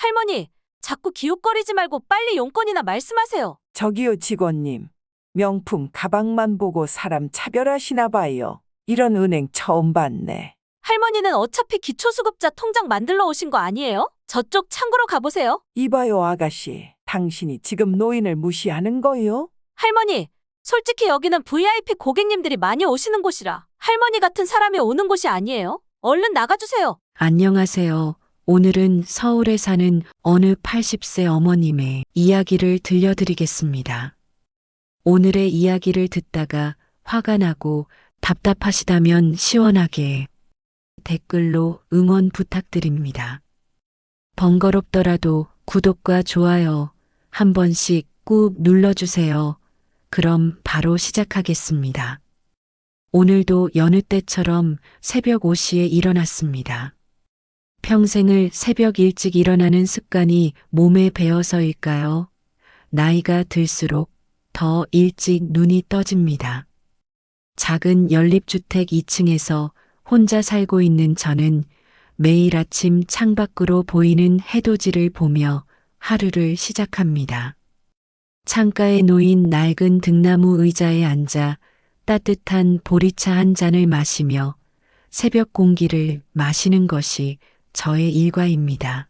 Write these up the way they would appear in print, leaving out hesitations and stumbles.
할머니, 자꾸 기웃거리지 말고 빨리 용건이나 말씀하세요. 저기요, 직원님. 명품 가방만 보고 사람 차별하시나 봐요. 이런 은행 처음 봤네. 할머니는 어차피 기초수급자 통장 만들러 오신 거 아니에요? 저쪽 창구로 가보세요. 이봐요, 아가씨. 당신이 지금 노인을 무시하는 거요? 할머니, 솔직히 여기는 VIP 고객님들이 많이 오시는 곳이라 할머니 같은 사람이 오는 곳이 아니에요. 얼른 나가주세요. 안녕하세요. 오늘은 서울에 사는 어느 80세 어머님의 이야기를 들려드리겠습니다. 오늘의 이야기를 듣다가 화가 나고 답답하시다면 시원하게 댓글로 응원 부탁드립니다. 번거롭더라도 구독과 좋아요 한 번씩 꾹 눌러주세요. 그럼 바로 시작하겠습니다. 오늘도 여느 때처럼 새벽 5시에 일어났습니다. 평생을 새벽 일찍 일어나는 습관이 몸에 배어서일까요? 나이가 들수록 더 일찍 눈이 떠집니다. 작은 연립주택 2층에서 혼자 살고 있는 저는 매일 아침 창밖으로 보이는 해돋이를 보며 하루를 시작합니다. 창가에 놓인 낡은 등나무 의자에 앉아 따뜻한 보리차 한 잔을 마시며 새벽 공기를 마시는 것이 저의 일과입니다.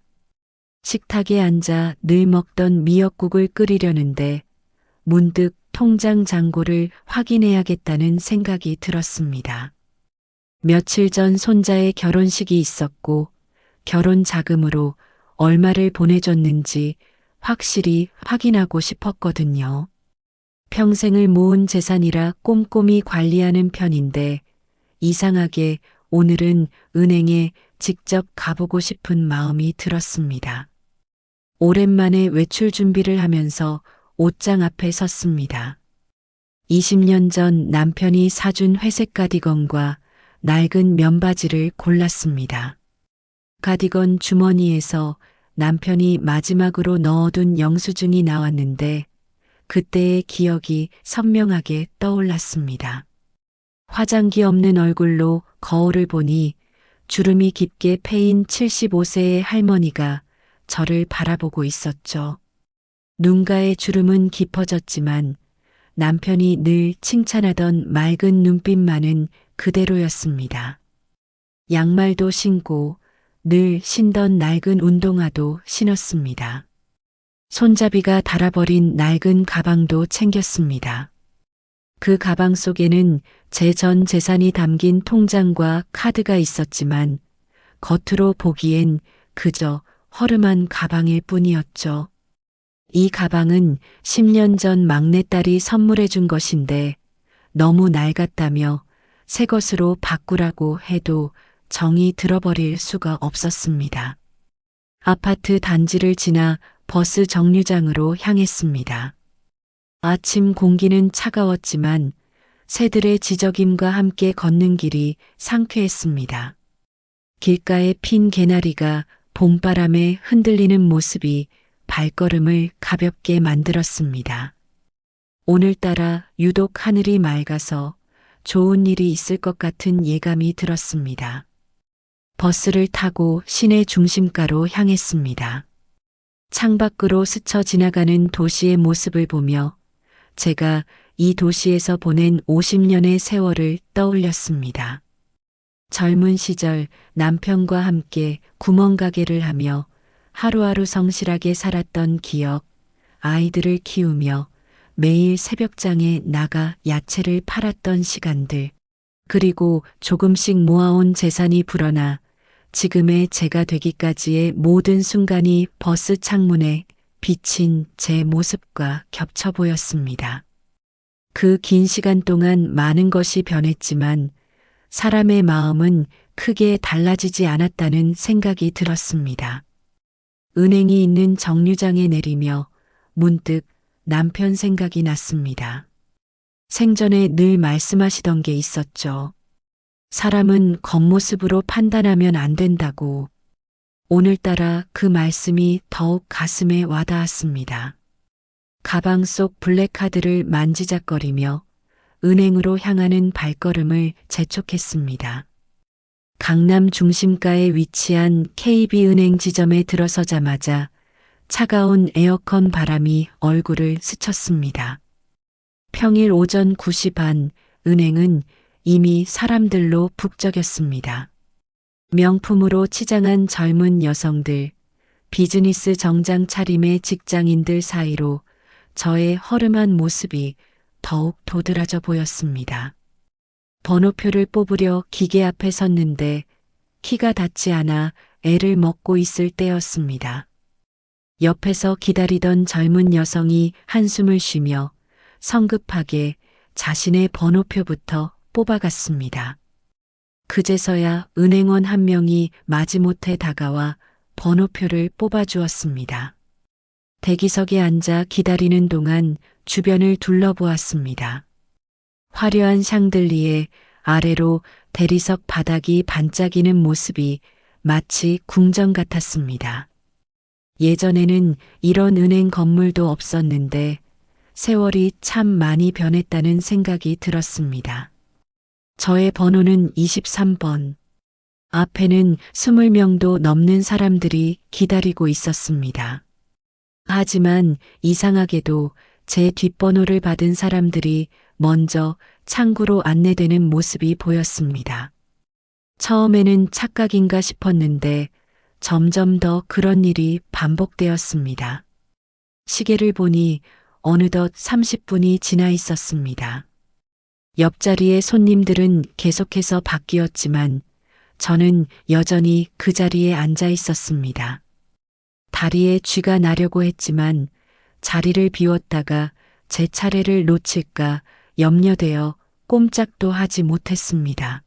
식탁에 앉아 늘 먹던 미역국을 끓이려는데 문득 통장 잔고를 확인해야겠다는 생각이 들었습니다. 며칠 전 손자의 결혼식이 있었고 결혼 자금으로 얼마를 보내줬는지 확실히 확인하고 싶었거든요. 평생을 모은 재산이라 꼼꼼히 관리하는 편인데 이상하게 오늘은 은행에 직접 가보고 싶은 마음이 들었습니다. 오랜만에 외출 준비를 하면서 옷장 앞에 섰습니다. 20년 전 남편이 사준 회색 가디건과 낡은 면바지를 골랐습니다. 가디건 주머니에서 남편이 마지막으로 넣어둔 영수증이 나왔는데 그때의 기억이 선명하게 떠올랐습니다. 화장기 없는 얼굴로 거울을 보니 주름이 깊게 패인 75세의 할머니가 저를 바라보고 있었죠. 눈가의 주름은 깊어졌지만 남편이 늘 칭찬하던 맑은 눈빛만은 그대로였습니다. 양말도 신고 늘 신던 낡은 운동화도 신었습니다. 손잡이가 닳아버린 낡은 가방도 챙겼습니다. 그 가방 속에는 제 전 재산이 담긴 통장과 카드가 있었지만 겉으로 보기엔 그저 허름한 가방일 뿐이었죠. 이 가방은 10년 전 막내딸이 선물해 준 것인데 너무 낡았다며 새 것으로 바꾸라고 해도 정이 들어버릴 수가 없었습니다. 아파트 단지를 지나 버스 정류장으로 향했습니다. 아침 공기는 차가웠지만 새들의 지저귐과 함께 걷는 길이 상쾌했습니다. 길가에 핀 개나리가 봄바람에 흔들리는 모습이 발걸음을 가볍게 만들었습니다. 오늘따라 유독 하늘이 맑아서 좋은 일이 있을 것 같은 예감이 들었습니다. 버스를 타고 시내 중심가로 향했습니다. 창밖으로 스쳐 지나가는 도시의 모습을 보며 제가 이 도시에서 보낸 50년의 세월을 떠올렸습니다. 젊은 시절 남편과 함께 구멍가게를 하며 하루하루 성실하게 살았던 기억, 아이들을 키우며 매일 새벽장에 나가 야채를 팔았던 시간들, 그리고 조금씩 모아온 재산이 불어나 지금의 제가 되기까지의 모든 순간이 버스 창문에 비친 제 모습과 겹쳐 보였습니다. 그 긴 시간 동안 많은 것이 변했지만 사람의 마음은 크게 달라지지 않았다는 생각이 들었습니다. 은행이 있는 정류장에 내리며 문득 남편 생각이 났습니다. 생전에 늘 말씀하시던 게 있었죠. 사람은 겉모습으로 판단하면 안 된다고. 오늘따라 그 말씀이 더욱 가슴에 와닿았습니다. 가방 속 블랙카드를 만지작거리며 은행으로 향하는 발걸음을 재촉했습니다. 강남 중심가에 위치한 KB은행 지점에 들어서자마자 차가운 에어컨 바람이 얼굴을 스쳤습니다. 평일 오전 9시 반 은행은 이미 사람들로 북적였습니다. 명품으로 치장한 젊은 여성들, 비즈니스 정장 차림의 직장인들 사이로 저의 허름한 모습이 더욱 도드라져 보였습니다. 번호표를 뽑으려 기계 앞에 섰는데 키가 닿지 않아 애를 먹고 있을 때였습니다. 옆에서 기다리던 젊은 여성이 한숨을 쉬며 성급하게 자신의 번호표부터 뽑아갔습니다. 그제서야 은행원 한 명이 마지못해 다가와 번호표를 뽑아주었습니다. 대기석에 앉아 기다리는 동안 주변을 둘러보았습니다. 화려한 샹들리에 아래로 대리석 바닥이 반짝이는 모습이 마치 궁전 같았습니다. 예전에는 이런 은행 건물도 없었는데 세월이 참 많이 변했다는 생각이 들었습니다. 저의 번호는 23번. 앞에는 20명도 넘는 사람들이 기다리고 있었습니다. 하지만 이상하게도 제 뒷번호를 받은 사람들이 먼저 창구로 안내되는 모습이 보였습니다. 처음에는 착각인가 싶었는데 점점 더 그런 일이 반복되었습니다. 시계를 보니 어느덧 30분이 지나 있었습니다. 옆자리의 손님들은 계속해서 바뀌었지만 저는 여전히 그 자리에 앉아 있었습니다. 다리에 쥐가 나려고 했지만 자리를 비웠다가 제 차례를 놓칠까 염려되어 꼼짝도 하지 못했습니다.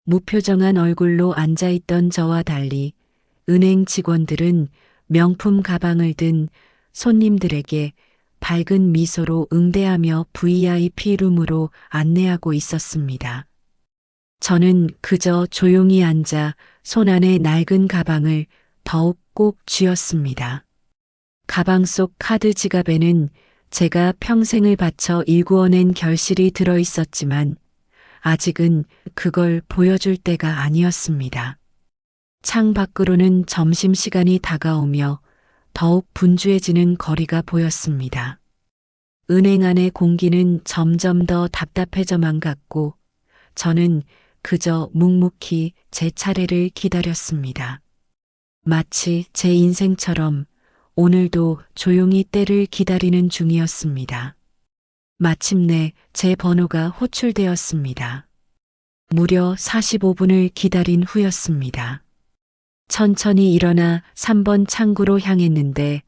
무표정한 얼굴로 앉아있던 저와 달리 은행 직원들은 명품 가방을 든 손님들에게 밝은 미소로 응대하며 VIP 룸으로 안내하고 있었습니다. 저는 그저 조용히 앉아 손안에 낡은 가방을 더욱 꼭 쥐었습니다. 가방 속 카드 지갑에는 제가 평생을 바쳐 일구어낸 결실이 들어 있었지만 아직은 그걸 보여줄 때가 아니었습니다. 창 밖으로는 점심시간이 다가오며 더욱 분주해지는 거리가 보였습니다. 은행 안의 공기는 점점 더 답답해져만 갔고 저는 그저 묵묵히 제 차례를 기다렸습니다. 마치 제 인생처럼 오늘도 조용히 때를 기다리는 중이었습니다. 마침내 제 번호가 호출되었습니다. 무려 45분을 기다린 후였습니다. 천천히 일어나 3번 창구로 향했는데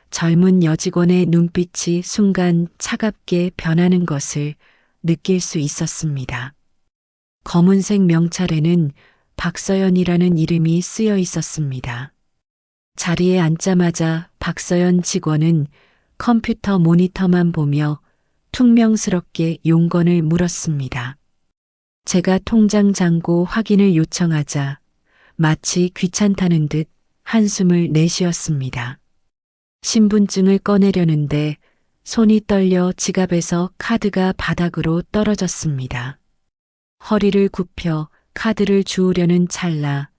젊은 여직원의 눈빛이 순간 차갑게 변하는 것을 느낄 수 있었습니다. 검은색 명찰에는 박서연이라는 이름이 쓰여 있었습니다. 자리에 앉자마자 박서연 직원은 컴퓨터 모니터만 보며 퉁명스럽게 용건을 물었습니다. 제가 통장 잔고 확인을 요청하자 마치 귀찮다는 듯 한숨을 내쉬었습니다. 신분증을 꺼내려는데 손이 떨려 지갑에서 카드가 바닥으로 떨어졌습니다. 허리를 굽혀 카드를 주우려는 찰나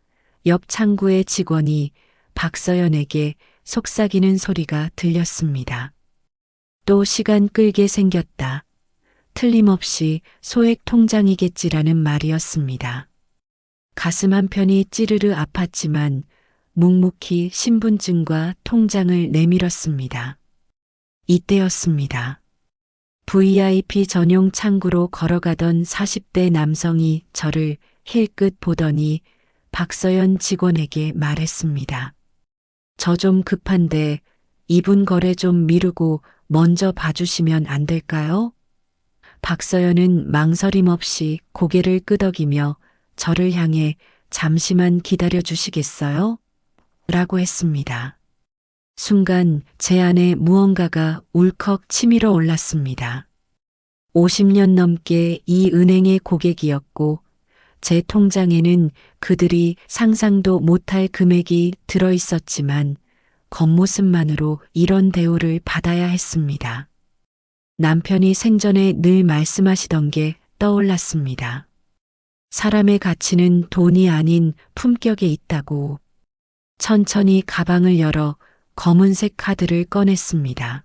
옆 창구의 직원이 박서연에게 속삭이는 소리가 들렸습니다. 또 시간 끌게 생겼다. 틀림없이 소액 통장이겠지라는 말이었습니다. 가슴 한편이 찌르르 아팠지만 묵묵히 신분증과 통장을 내밀었습니다. 이때였습니다. VIP 전용 창구로 걸어가던 40대 남성이 저를 힐끗 보더니 박서연 직원에게 말했습니다. 저 좀 급한데 이분 거래 좀 미루고 먼저 봐주시면 안 될까요? 박서연은 망설임 없이 고개를 끄덕이며 저를 향해 잠시만 기다려 주시겠어요? 라고 했습니다. 순간 제 안에 무언가가 울컥 치밀어 올랐습니다. 50년 넘게 이 은행의 고객이었고 제 통장에는 그들이 상상도 못할 금액이 들어 있었지만 겉모습만으로 이런 대우를 받아야 했습니다. 남편이 생전에 늘 말씀하시던 게 떠올랐습니다. 사람의 가치는 돈이 아닌 품격에 있다고. 천천히 가방을 열어 검은색 카드를 꺼냈습니다.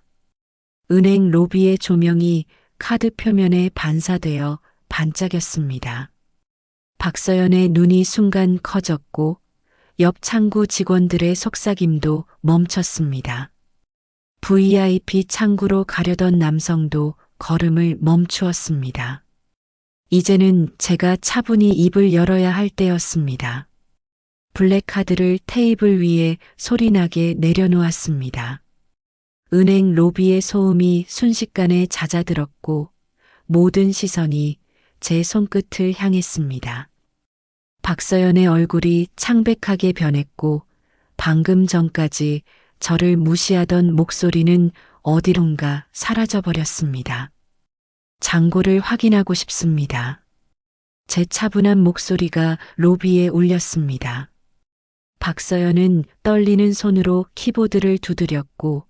은행 로비의 조명이 카드 표면에 반사되어 반짝였습니다. 박서연의 눈이 순간 커졌고 옆 창구 직원들의 속삭임도 멈췄습니다. VIP 창구로 가려던 남성도 걸음을 멈추었습니다. 이제는 제가 차분히 입을 열어야 할 때였습니다. 블랙카드를 테이블 위에 소리나게 내려놓았습니다. 은행 로비의 소음이 순식간에 잦아들었고 모든 시선이 제 손끝을 향했습니다. 박서연의 얼굴이 창백하게 변했고 방금 전까지 저를 무시하던 목소리는 어디론가 사라져버렸습니다. 잔고를 확인하고 싶습니다. 제 차분한 목소리가 로비에 울렸습니다. 박서연은 떨리는 손으로 키보드를 두드렸고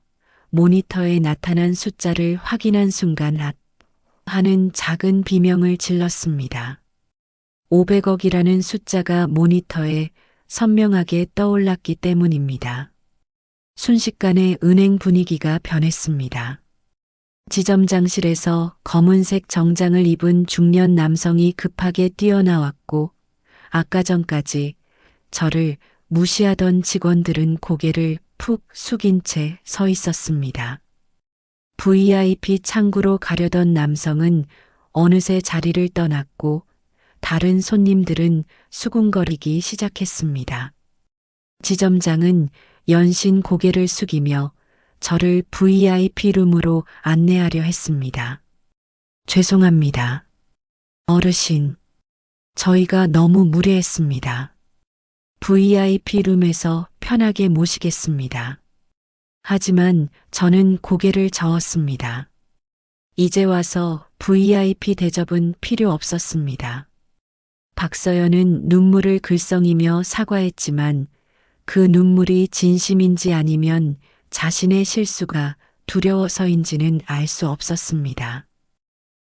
모니터에 나타난 숫자를 확인한 순간 하는 작은 비명을 질렀습니다. 500억이라는 숫자가 모니터에 선명하게 떠올랐기 때문입니다. 순식간에 은행 분위기가 변했습니다. 지점장실에서 검은색 정장을 입은 중년 남성이 급하게 뛰어나왔고 아까 전까지 저를 무시하던 직원들은 고개를 푹 숙인 채 서 있었습니다. VIP 창구로 가려던 남성은 어느새 자리를 떠났고 다른 손님들은 수군거리기 시작했습니다. 지점장은 연신 고개를 숙이며 저를 VIP 룸으로 안내하려 했습니다. 죄송합니다. 어르신, 저희가 너무 무례했습니다. VIP 룸에서 편하게 모시겠습니다. 하지만 저는 고개를 저었습니다. 이제 와서 VIP 대접은 필요 없었습니다. 박서연은 눈물을 글썽이며 사과했지만 그 눈물이 진심인지 아니면 자신의 실수가 두려워서인지는 알 수 없었습니다.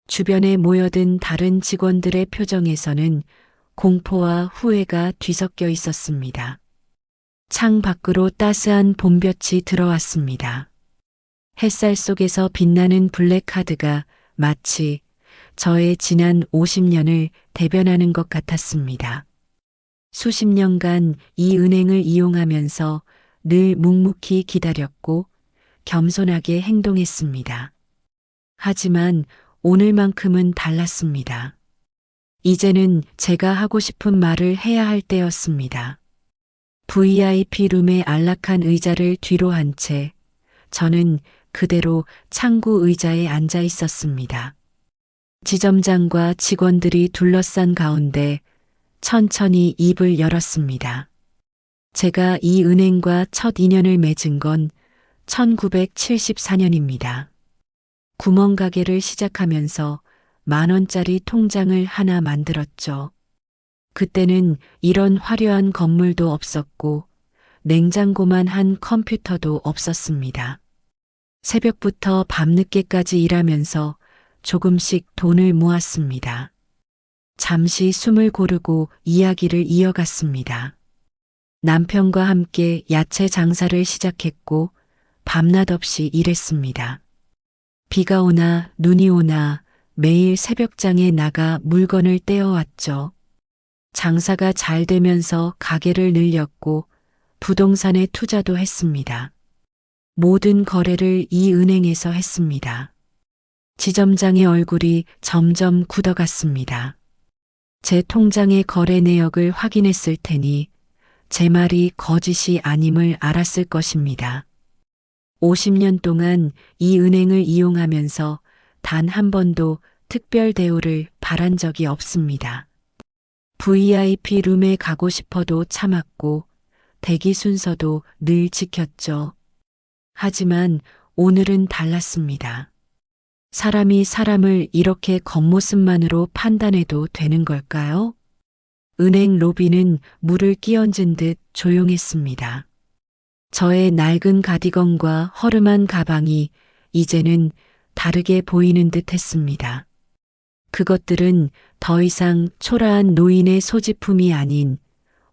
주변에 모여든 다른 직원들의 표정에서는 공포와 후회가 뒤섞여 있었습니다. 창 밖으로 따스한 봄볕이 들어왔습니다. 햇살 속에서 빛나는 블랙카드가 마치 저의 지난 50년을 대변하는 것 같았습니다. 수십 년간 이 은행을 이용하면서 늘 묵묵히 기다렸고 겸손하게 행동했습니다. 하지만 오늘만큼은 달랐습니다. 이제는 제가 하고 싶은 말을 해야 할 때였습니다. VIP 룸의 안락한 의자를 뒤로 한 채 저는 그대로 창구 의자에 앉아 있었습니다. 지점장과 직원들이 둘러싼 가운데 천천히 입을 열었습니다. 제가 이 은행과 첫 인연을 맺은 건 1974년입니다. 구멍가게를 시작하면서 10,000원짜리 통장을 하나 만들었죠. 그때는 이런 화려한 건물도 없었고 냉장고만 한 컴퓨터도 없었습니다. 새벽부터 밤늦게까지 일하면서 조금씩 돈을 모았습니다. 잠시 숨을 고르고 이야기를 이어갔습니다. 남편과 함께 야채 장사를 시작했고 밤낮 없이 일했습니다. 비가 오나 눈이 오나 매일 새벽장에 나가 물건을 떼어왔죠. 장사가 잘 되면서 가게를 늘렸고 부동산에 투자도 했습니다. 모든 거래를 이 은행에서 했습니다. 지점장의 얼굴이 점점 굳어갔습니다. 제 통장의 거래 내역을 확인했을 테니 제 말이 거짓이 아님을 알았을 것입니다. 50년 동안 이 은행을 이용하면서 단 한 번도 특별 대우를 바란 적이 없습니다. VIP 룸에 가고 싶어도 참았고 대기 순서도 늘 지켰죠. 하지만 오늘은 달랐습니다. 사람이 사람을 이렇게 겉모습만으로 판단해도 되는 걸까요? 은행 로비는 물을 끼얹은 듯 조용했습니다. 저의 낡은 가디건과 허름한 가방이 이제는 다르게 보이는 듯 했습니다. 그것들은 더 이상 초라한 노인의 소지품이 아닌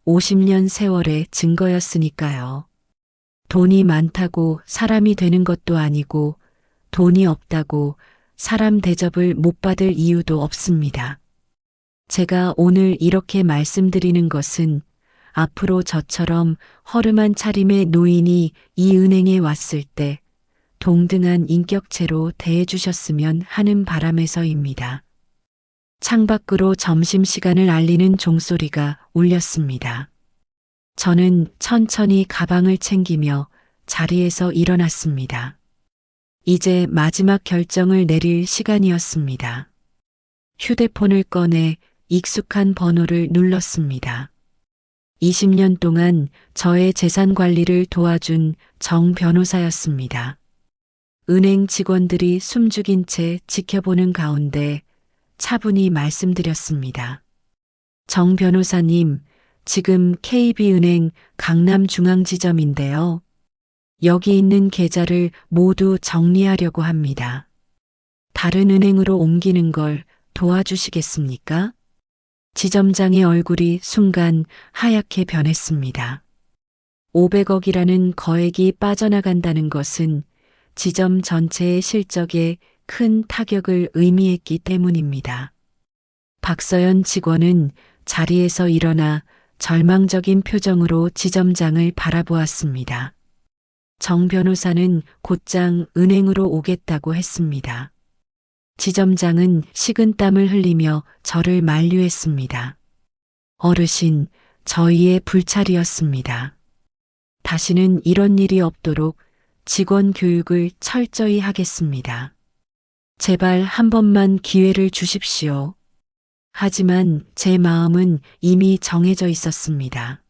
50년 세월의 증거였으니까요. 돈이 많다고 사람이 되는 것도 아니고 돈이 없다고 사람 대접을 못 받을 이유도 없습니다. 제가 오늘 이렇게 말씀드리는 것은 앞으로 저처럼 허름한 차림의 노인이 이 은행에 왔을 때 동등한 인격체로 대해주셨으면 하는 바람에서입니다. 창밖으로 점심시간을 알리는 종소리가 울렸습니다. 저는 천천히 가방을 챙기며 자리에서 일어났습니다. 이제 마지막 결정을 내릴 시간이었습니다. 휴대폰을 꺼내 익숙한 번호를 눌렀습니다. 20년 동안 저의 재산 관리를 도와준 정 변호사였습니다. 은행 직원들이 숨죽인 채 지켜보는 가운데 차분히 말씀드렸습니다. 정 변호사님, 지금 KB은행 강남중앙지점인데요. 여기 있는 계좌를 모두 정리하려고 합니다. 다른 은행으로 옮기는 걸 도와주시겠습니까? 지점장의 얼굴이 순간 하얗게 변했습니다. 500억이라는 거액이 빠져나간다는 것은 지점 전체의 실적에 큰 타격을 의미했기 때문입니다. 박서연 직원은 자리에서 일어나 절망적인 표정으로 지점장을 바라보았습니다. 정 변호사는 곧장 은행으로 오겠다고 했습니다. 지점장은 식은땀을 흘리며 저를 만류했습니다. 어르신, 저희의 불찰이었습니다. 다시는 이런 일이 없도록 직원 교육을 철저히 하겠습니다. 제발 한 번만 기회를 주십시오. 하지만 제 마음은 이미 정해져 있었습니다.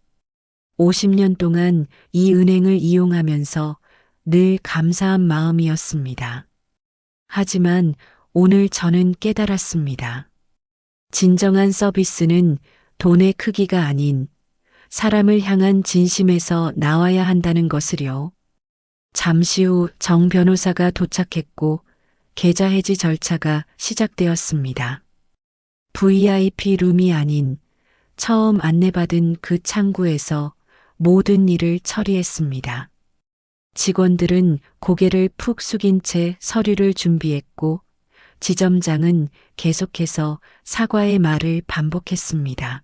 50년 동안 이 은행을 이용하면서 늘 감사한 마음이었습니다. 하지만 오늘 저는 깨달았습니다. 진정한 서비스는 돈의 크기가 아닌 사람을 향한 진심에서 나와야 한다는 것을요. 잠시 후 정 변호사가 도착했고 계좌 해지 절차가 시작되었습니다. VIP 룸이 아닌 처음 안내받은 그 창구에서 모든 일을 처리했습니다. 직원들은 고개를 푹 숙인 채 서류를 준비했고 지점장은 계속해서 사과의 말을 반복했습니다.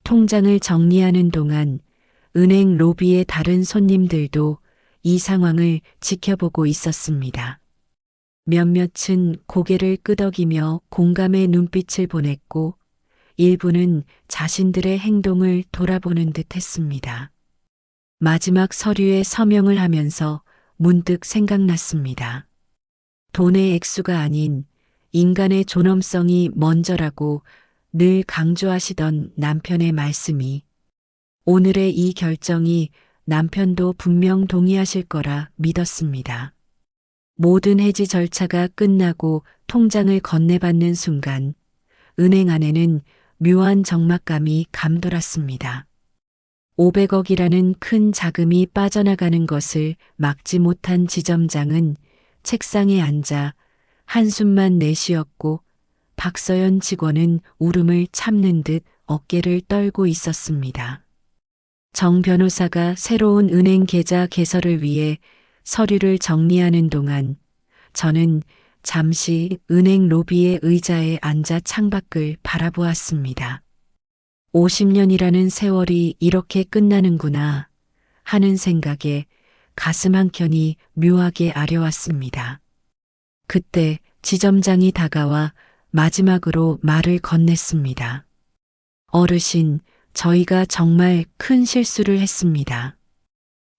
통장을 정리하는 동안 은행 로비의 다른 손님들도 이 상황을 지켜보고 있었습니다. 몇몇은 고개를 끄덕이며 공감의 눈빛을 보냈고 일부는 자신들의 행동을 돌아보는 듯 했습니다. 마지막 서류에 서명을 하면서 문득 생각났습니다. 돈의 액수가 아닌 인간의 존엄성이 먼저라고 늘 강조하시던 남편의 말씀이 오늘의 이 결정이 남편도 분명 동의하실 거라 믿었습니다. 모든 해지 절차가 끝나고 통장을 건네받는 순간 은행 안에는 묘한 적막감이 감돌았습니다. 500억이라는 큰 자금이 빠져나가는 것을 막지 못한 지점장은 책상에 앉아 한숨만 내쉬었고 박서연 직원은 울음을 참는 듯 어깨를 떨고 있었습니다. 정 변호사가 새로운 은행 계좌 개설을 위해 서류를 정리하는 동안 저는 잠시 은행 로비의 의자에 앉아 창밖을 바라보았습니다. 50년이라는 세월이 이렇게 끝나는구나 하는 생각에 가슴 한켠이 묘하게 아려왔습니다. 그때 지점장이 다가와 마지막으로 말을 건넸습니다. 어르신, 저희가 정말 큰 실수를 했습니다.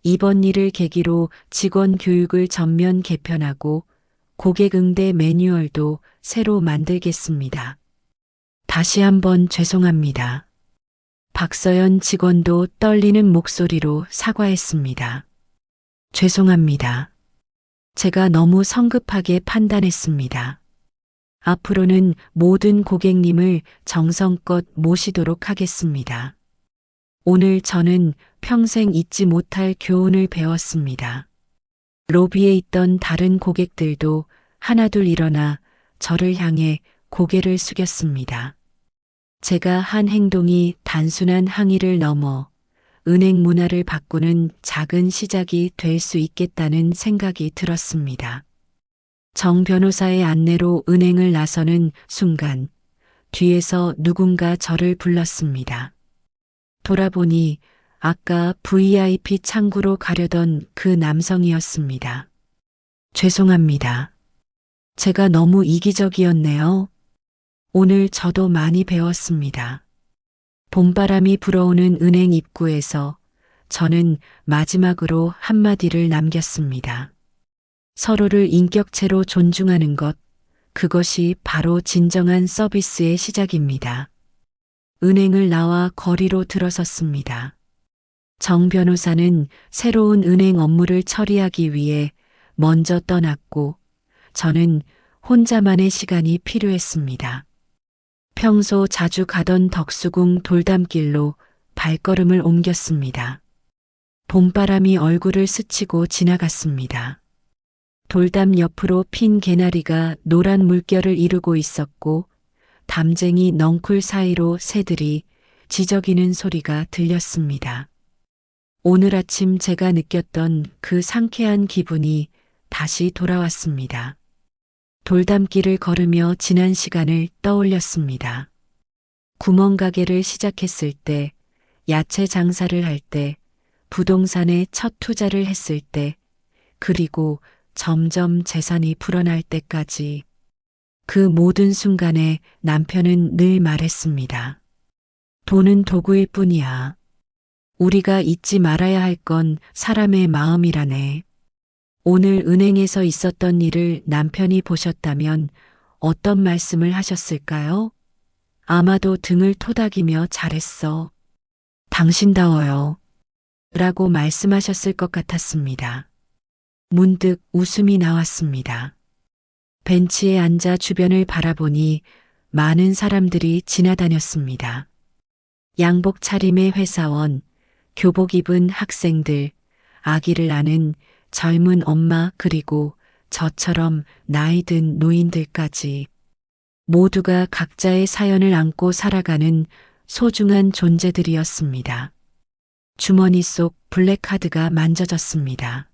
이번 일을 계기로 직원 교육을 전면 개편하고 고객 응대 매뉴얼도 새로 만들겠습니다. 다시 한번 죄송합니다. 박서연 직원도 떨리는 목소리로 사과했습니다. 죄송합니다. 제가 너무 성급하게 판단했습니다. 앞으로는 모든 고객님을 정성껏 모시도록 하겠습니다. 오늘 저는 평생 잊지 못할 교훈을 배웠습니다. 로비에 있던 다른 고객들도 하나둘 일어나 저를 향해 고개를 숙였습니다. 제가 한 행동이 단순한 항의를 넘어 은행 문화를 바꾸는 작은 시작이 될 수 있겠다는 생각이 들었습니다. 정 변호사의 안내로 은행을 나서는 순간 뒤에서 누군가 저를 불렀습니다. 돌아보니 아까 VIP 창구로 가려던 그 남성이었습니다. 죄송합니다. 제가 너무 이기적이었네요. 오늘 저도 많이 배웠습니다. 봄바람이 불어오는 은행 입구에서 저는 마지막으로 한마디를 남겼습니다. 서로를 인격체로 존중하는 것, 그것이 바로 진정한 서비스의 시작입니다. 은행을 나와 거리로 들어섰습니다. 정 변호사는 새로운 은행 업무를 처리하기 위해 먼저 떠났고 저는 혼자만의 시간이 필요했습니다. 평소 자주 가던 덕수궁 돌담길로 발걸음을 옮겼습니다. 봄바람이 얼굴을 스치고 지나갔습니다. 돌담 옆으로 핀 개나리가 노란 물결을 이루고 있었고 담쟁이 넝쿨 사이로 새들이 지저귀는 소리가 들렸습니다. 오늘 아침 제가 느꼈던 그 상쾌한 기분이 다시 돌아왔습니다. 돌담길을 걸으며 지난 시간을 떠올렸습니다. 구멍가게를 시작했을 때, 야채 장사를 할 때, 부동산에 첫 투자를 했을 때, 그리고 점점 재산이 불어날 때까지 그 모든 순간에 남편은 늘 말했습니다. 돈은 도구일 뿐이야. 우리가 잊지 말아야 할 건 사람의 마음이라네. 오늘 은행에서 있었던 일을 남편이 보셨다면 어떤 말씀을 하셨을까요? 아마도 등을 토닥이며 잘했어. 당신다워요. 라고 말씀하셨을 것 같았습니다. 문득 웃음이 나왔습니다. 벤치에 앉아 주변을 바라보니 많은 사람들이 지나다녔습니다. 양복 차림의 회사원, 교복 입은 학생들, 아기를 낳은 젊은 엄마 그리고 저처럼 나이 든 노인들까지 모두가 각자의 사연을 안고 살아가는 소중한 존재들이었습니다. 주머니 속 블랙카드가 만져졌습니다.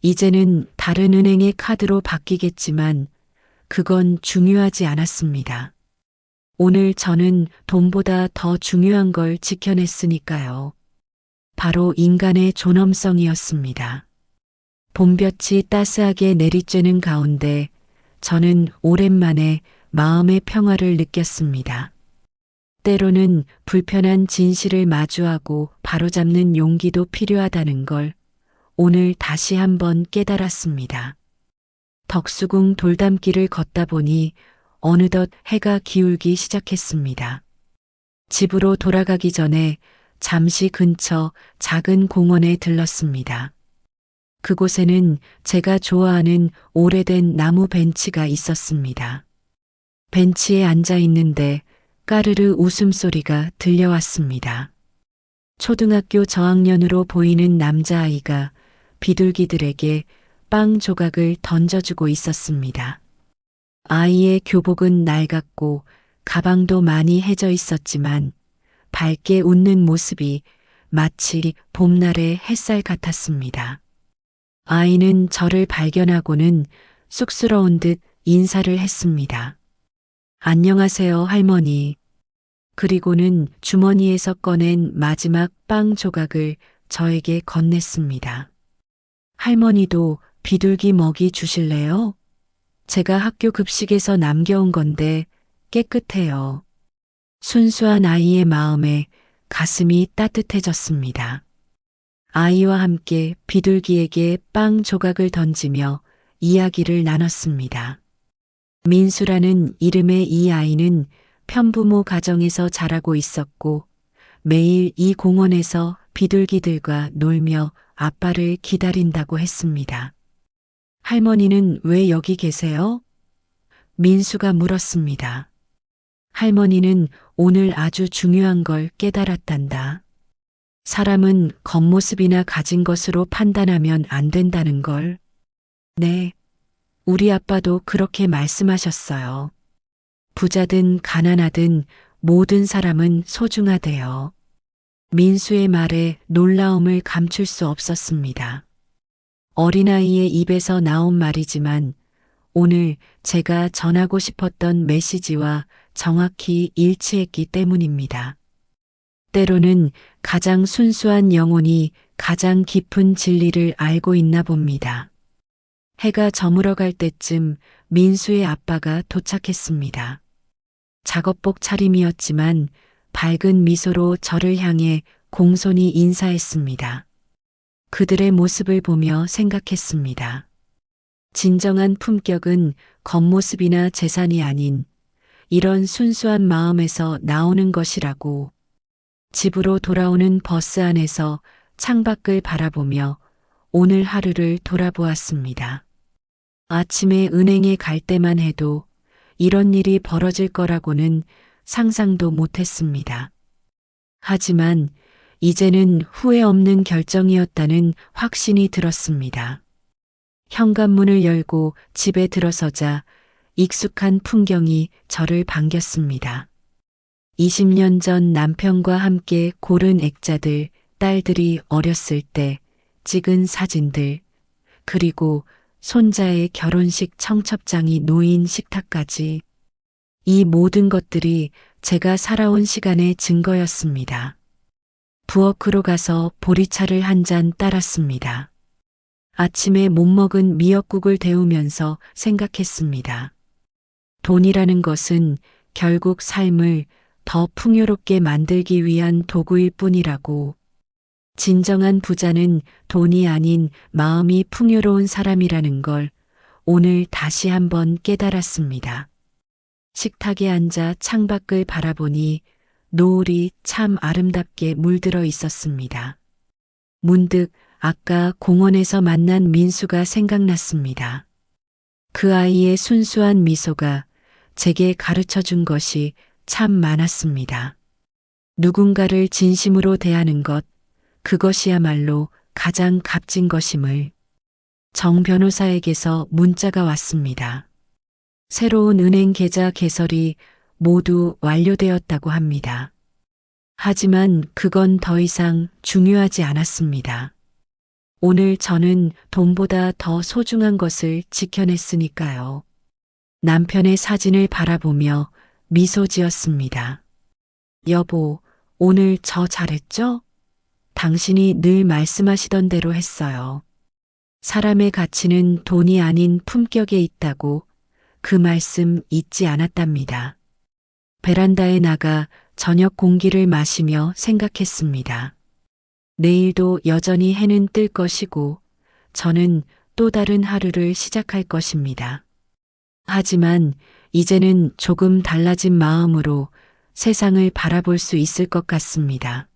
이제는 다른 은행의 카드로 바뀌겠지만 그건 중요하지 않았습니다. 오늘 저는 돈보다 더 중요한 걸 지켜냈으니까요. 바로 인간의 존엄성이었습니다. 봄볕이 따스하게 내리쬐는 가운데 저는 오랜만에 마음의 평화를 느꼈습니다. 때로는 불편한 진실을 마주하고 바로잡는 용기도 필요하다는 걸 오늘 다시 한번 깨달았습니다. 덕수궁 돌담길을 걷다 보니 어느덧 해가 기울기 시작했습니다. 집으로 돌아가기 전에 잠시 근처 작은 공원에 들렀습니다. 그곳에는 제가 좋아하는 오래된 나무 벤치가 있었습니다. 벤치에 앉아 있는데 까르르 웃음소리가 들려왔습니다. 초등학교 저학년으로 보이는 남자아이가 비둘기들에게 빵 조각을 던져주고 있었습니다. 아이의 교복은 낡았고 가방도 많이 해져 있었지만 밝게 웃는 모습이 마치 봄날의 햇살 같았습니다. 아이는 저를 발견하고는 쑥스러운 듯 인사를 했습니다. 안녕하세요, 할머니. 그리고는 주머니에서 꺼낸 마지막 빵 조각을 저에게 건넸습니다. 할머니도 비둘기 먹이 주실래요? 제가 학교 급식에서 남겨온 건데 깨끗해요. 순수한 아이의 마음에 가슴이 따뜻해졌습니다. 아이와 함께 비둘기에게 빵 조각을 던지며 이야기를 나눴습니다. 민수라는 이름의 이 아이는 편부모 가정에서 자라고 있었고 매일 이 공원에서 비둘기들과 놀며 아빠를 기다린다고 했습니다. 할머니는 왜 여기 계세요? 민수가 물었습니다. 할머니는 오늘 아주 중요한 걸 깨달았단다. 사람은 겉모습이나 가진 것으로 판단하면 안 된다는 걸. 네, 우리 아빠도 그렇게 말씀하셨어요. 부자든 가난하든 모든 사람은 소중하대요. 민수의 말에 놀라움을 감출 수 없었습니다. 어린아이의 입에서 나온 말이지만 오늘 제가 전하고 싶었던 메시지와 정확히 일치했기 때문입니다. 때로는 가장 순수한 영혼이 가장 깊은 진리를 알고 있나 봅니다. 해가 저물어갈 때쯤 민수의 아빠가 도착했습니다. 작업복 차림이었지만 밝은 미소로 저를 향해 공손히 인사했습니다. 그들의 모습을 보며 생각했습니다. 진정한 품격은 겉모습이나 재산이 아닌 이런 순수한 마음에서 나오는 것이라고. 집으로 돌아오는 버스 안에서 창밖을 바라보며 오늘 하루를 돌아보았습니다. 아침에 은행에 갈 때만 해도 이런 일이 벌어질 거라고는 상상도 못했습니다. 하지만 이제는 후회 없는 결정이었다는 확신이 들었습니다. 현관문을 열고 집에 들어서자 익숙한 풍경이 저를 반겼습니다. 20년 전 남편과 함께 고른 액자들, 딸들이 어렸을 때 찍은 사진들, 그리고 손자의 결혼식 청첩장이 놓인 식탁까지 이 모든 것들이 제가 살아온 시간의 증거였습니다. 부엌으로 가서 보리차를 한 잔 따랐습니다. 아침에 못 먹은 미역국을 데우면서 생각했습니다. 돈이라는 것은 결국 삶을 더 풍요롭게 만들기 위한 도구일 뿐이라고. 진정한 부자는 돈이 아닌 마음이 풍요로운 사람이라는 걸 오늘 다시 한번 깨달았습니다. 식탁에 앉아 창밖을 바라보니 노을이 참 아름답게 물들어 있었습니다. 문득 아까 공원에서 만난 민수가 생각났습니다. 그 아이의 순수한 미소가 제게 가르쳐 준 것이 참 많았습니다. 누군가를 진심으로 대하는 것, 그것이야말로 가장 값진 것임을. 정 변호사에게서 문자가 왔습니다. 새로운 은행 계좌 개설이 모두 완료되었다고 합니다. 하지만 그건 더 이상 중요하지 않았습니다. 오늘 저는 돈보다 더 소중한 것을 지켜냈으니까요. 남편의 사진을 바라보며 미소 지었습니다. 여보, 오늘 저 잘했죠? 당신이 늘 말씀하시던 대로 했어요. 사람의 가치는 돈이 아닌 품격에 있다고. 그 말씀 잊지 않았답니다. 베란다에 나가 저녁 공기를 마시며 생각했습니다. 내일도 여전히 해는 뜰 것이고 저는 또 다른 하루를 시작할 것입니다. 하지만 이제는 조금 달라진 마음으로 세상을 바라볼 수 있을 것 같습니다.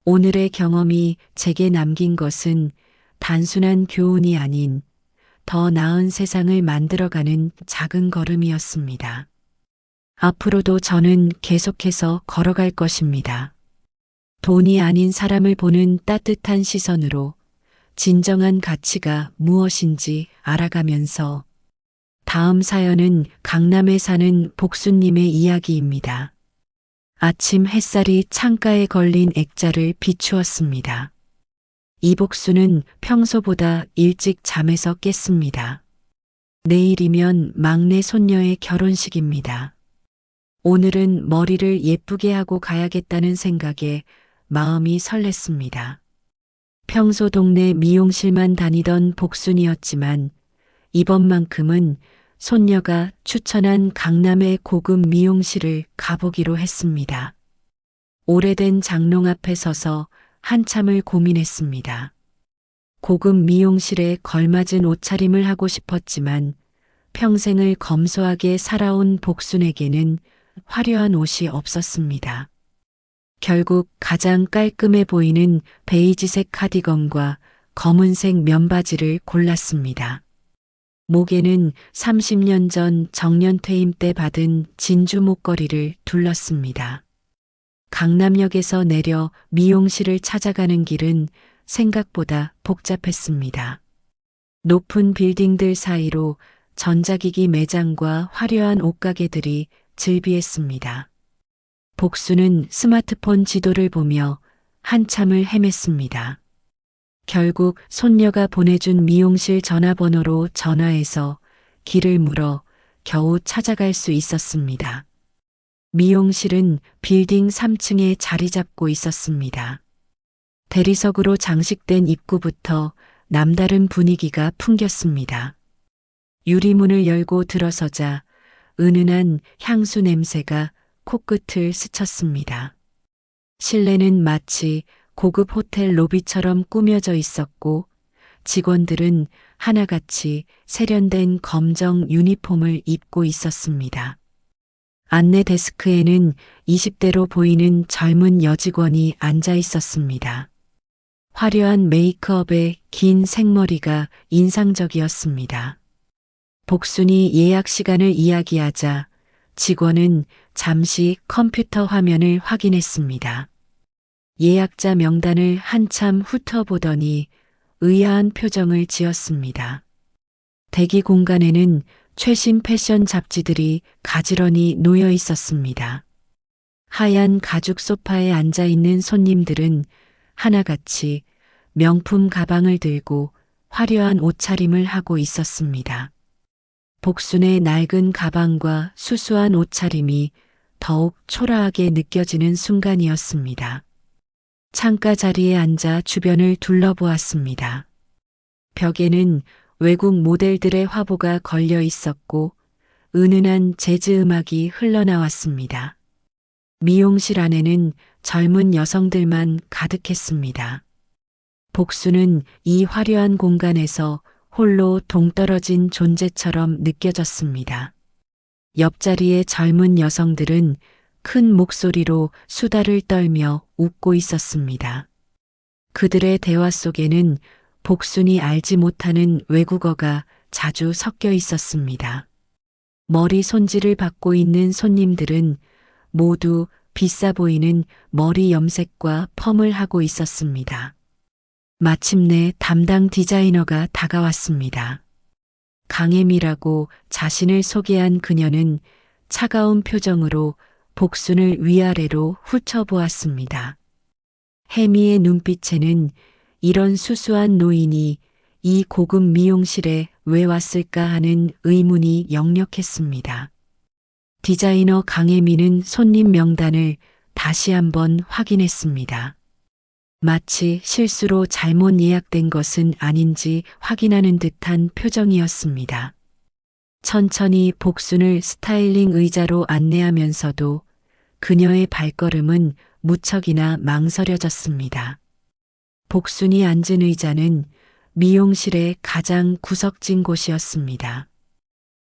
오늘의 경험이 제게 남긴 것은 단순한 교훈이 아닌 더 나은 세상을 만들어가는 작은 걸음이었습니다. 앞으로도 저는 계속해서 걸어갈 것입니다. 돈이 아닌 사람을 보는 따뜻한 시선으로 진정한 가치가 무엇인지 알아가면서. 다음 사연은 강남에 사는 복수님의 이야기입니다. 아침 햇살이 창가에 걸린 액자를 비추었습니다. 이복수는 평소보다 일찍 잠에서 깼습니다. 내일이면 막내 손녀의 결혼식입니다. 오늘은 머리를 예쁘게 하고 가야겠다는 생각에 마음이 설렜습니다. 평소 동네 미용실만 다니던 복순이었지만 이번만큼은 손녀가 추천한 강남의 고급 미용실을 가보기로 했습니다. 오래된 장롱 앞에 서서 한참을 고민했습니다. 고급 미용실에 걸맞은 옷차림을 하고 싶었지만 평생을 검소하게 살아온 복순에게는 화려한 옷이 없었습니다. 결국 가장 깔끔해 보이는 베이지색 카디건과 검은색 면바지를 골랐습니다. 목에는 30년 전 정년퇴임 때 받은 진주 목걸이를 둘렀습니다. 강남역에서 내려 미용실을 찾아가는 길은 생각보다 복잡했습니다. 높은 빌딩들 사이로 전자기기 매장과 화려한 옷가게들이 즐비했습니다. 복수는 스마트폰 지도를 보며 한참을 헤맸습니다. 결국 손녀가 보내준 미용실 전화번호로 전화해서 길을 물어 겨우 찾아갈 수 있었습니다. 미용실은 빌딩 3층에 자리 잡고 있었습니다. 대리석으로 장식된 입구부터 남다른 분위기가 풍겼습니다. 유리문을 열고 들어서자 은은한 향수 냄새가 코끝을 스쳤습니다. 실내는 마치 고급 호텔 로비처럼 꾸며져 있었고 직원들은 하나같이 세련된 검정 유니폼을 입고 있었습니다. 안내 데스크에는 20대로 보이는 젊은 여직원이 앉아 있었습니다. 화려한 메이크업에 긴 생머리가 인상적이었습니다. 복순이 예약 시간을 이야기하자 직원은 잠시 컴퓨터 화면을 확인했습니다. 예약자 명단을 한참 훑어보더니 의아한 표정을 지었습니다. 대기 공간에는 최신 패션 잡지들이 가지런히 놓여 있었습니다. 하얀 가죽 소파에 앉아 있는 손님들은 하나같이 명품 가방을 들고 화려한 옷차림을 하고 있었습니다. 복순의 낡은 가방과 수수한 옷차림이 더욱 초라하게 느껴지는 순간이었습니다. 창가 자리에 앉아 주변을 둘러보았습니다. 벽에는 외국 모델들의 화보가 걸려 있었고 은은한 재즈 음악이 흘러나왔습니다. 미용실 안에는 젊은 여성들만 가득했습니다. 복수는 이 화려한 공간에서 홀로 동떨어진 존재처럼 느껴졌습니다. 옆자리의 젊은 여성들은 큰 목소리로 수다를 떨며 웃고 있었습니다. 그들의 대화 속에는 복순이 알지 못하는 외국어가 자주 섞여 있었습니다. 머리 손질을 받고 있는 손님들은 모두 비싸 보이는 머리 염색과 펌을 하고 있었습니다. 마침내 담당 디자이너가 다가왔습니다. 강혜미라고 자신을 소개한 그녀는 차가운 표정으로 복순을 위아래로 훑어보았습니다. 혜미의 눈빛에는 이런 수수한 노인이 이 고급 미용실에 왜 왔을까 하는 의문이 역력했습니다. 디자이너 강혜미는 손님 명단을 다시 한번 확인했습니다. 마치 실수로 잘못 예약된 것은 아닌지 확인하는 듯한 표정이었습니다. 천천히 복순을 스타일링 의자로 안내하면서도 그녀의 발걸음은 무척이나 망설여졌습니다. 복순이 앉은 의자는 미용실의 가장 구석진 곳이었습니다.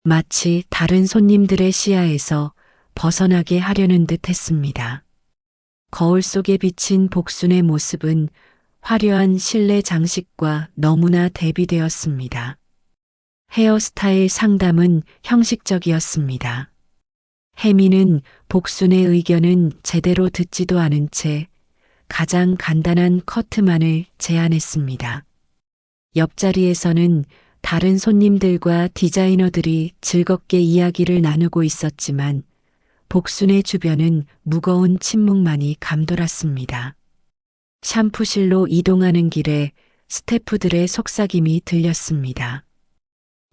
마치 다른 손님들의 시야에서 벗어나게 하려는 듯 했습니다. 거울 속에 비친 복순의 모습은 화려한 실내 장식과 너무나 대비되었습니다. 헤어스타일 상담은 형식적이었습니다. 혜미는 복순의 의견은 제대로 듣지도 않은 채 가장 간단한 커트만을 제안했습니다. 옆자리에서는 다른 손님들과 디자이너들이 즐겁게 이야기를 나누고 있었지만 복순의 주변은 무거운 침묵만이 감돌았습니다. 샴푸실로 이동하는 길에 스태프들의 속삭임이 들렸습니다.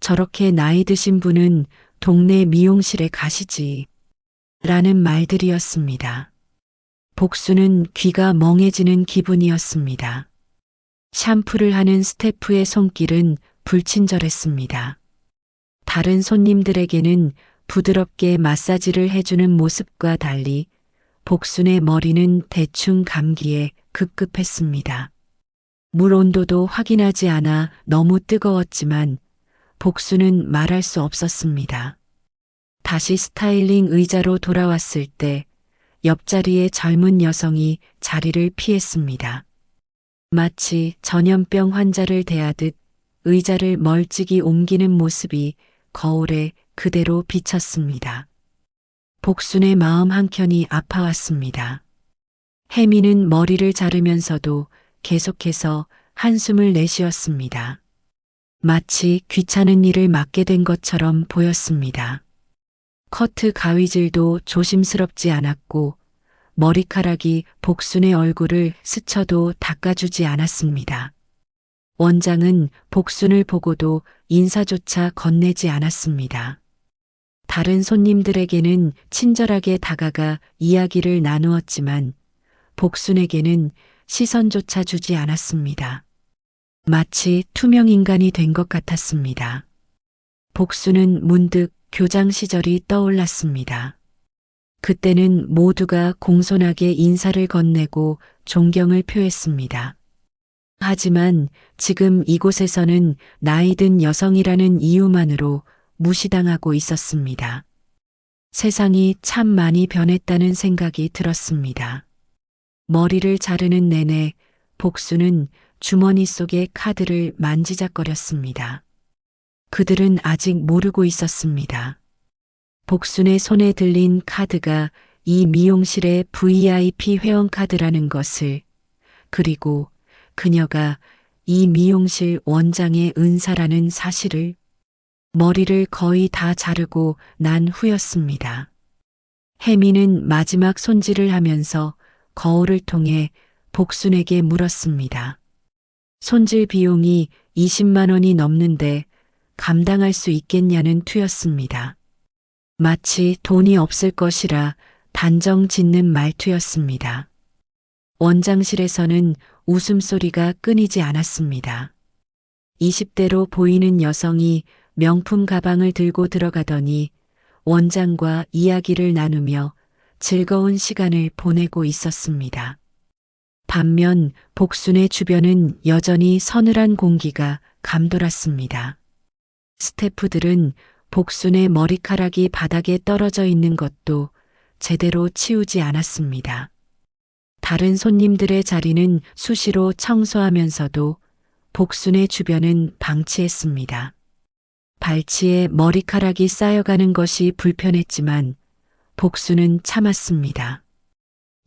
저렇게 나이 드신 분은 동네 미용실에 가시지. 라는 말들이었습니다. 복순은 귀가 멍해지는 기분이었습니다. 샴푸를 하는 스태프의 손길은 불친절했습니다. 다른 손님들에게는 부드럽게 마사지를 해주는 모습과 달리 복순의 머리는 대충 감기에 급급했습니다. 물 온도도 확인하지 않아 너무 뜨거웠지만 복순은 말할 수 없었습니다. 다시 스타일링 의자로 돌아왔을 때 옆자리의 젊은 여성이 자리를 피했습니다. 마치 전염병 환자를 대하듯 의자를 멀찍이 옮기는 모습이 거울에 그대로 비쳤습니다. 복순의 마음 한켠이 아파왔습니다. 혜미는 머리를 자르면서도 계속해서 한숨을 내쉬었습니다. 마치 귀찮은 일을 맡게 된 것처럼 보였습니다. 커트 가위질도 조심스럽지 않았고 머리카락이 복순의 얼굴을 스쳐도 닦아주지 않았습니다. 원장은 복순을 보고도 인사조차 건네지 않았습니다. 다른 손님들에게는 친절하게 다가가 이야기를 나누었지만 복순에게는 시선조차 주지 않았습니다. 마치 투명 인간이 된 것 같았습니다. 복순은 문득 교장 시절이 떠올랐습니다. 그때는 모두가 공손하게 인사를 건네고 존경을 표했습니다. 하지만 지금 이곳에서는 나이든 여성이라는 이유만으로 무시당하고 있었습니다. 세상이 참 많이 변했다는 생각이 들었습니다. 머리를 자르는 내내 복수는 주머니 속의 카드를 만지작거렸습니다. 그들은 아직 모르고 있었습니다. 복순의 손에 들린 카드가 이 미용실의 VIP 회원카드라는 것을, 그리고 그녀가 이 미용실 원장의 은사라는 사실을. 머리를 거의 다 자르고 난 후였습니다. 혜미는 마지막 손질을 하면서 거울을 통해 복순에게 물었습니다. 손질 비용이 20만 원이 넘는데 감당할 수 있겠냐는 투였습니다. 마치 돈이 없을 것이라 단정 짓는 말투였습니다. 원장실에서는 웃음소리가 끊이지 않았습니다. 20대로 보이는 여성이 명품 가방을 들고 들어가더니 원장과 이야기를 나누며 즐거운 시간을 보내고 있었습니다. 반면 복순의 주변은 여전히 서늘한 공기가 감돌았습니다. 스태프들은 복순의 머리카락이 바닥에 떨어져 있는 것도 제대로 치우지 않았습니다. 다른 손님들의 자리는 수시로 청소하면서도 복순의 주변은 방치했습니다. 발치에 머리카락이 쌓여가는 것이 불편했지만 복순은 참았습니다.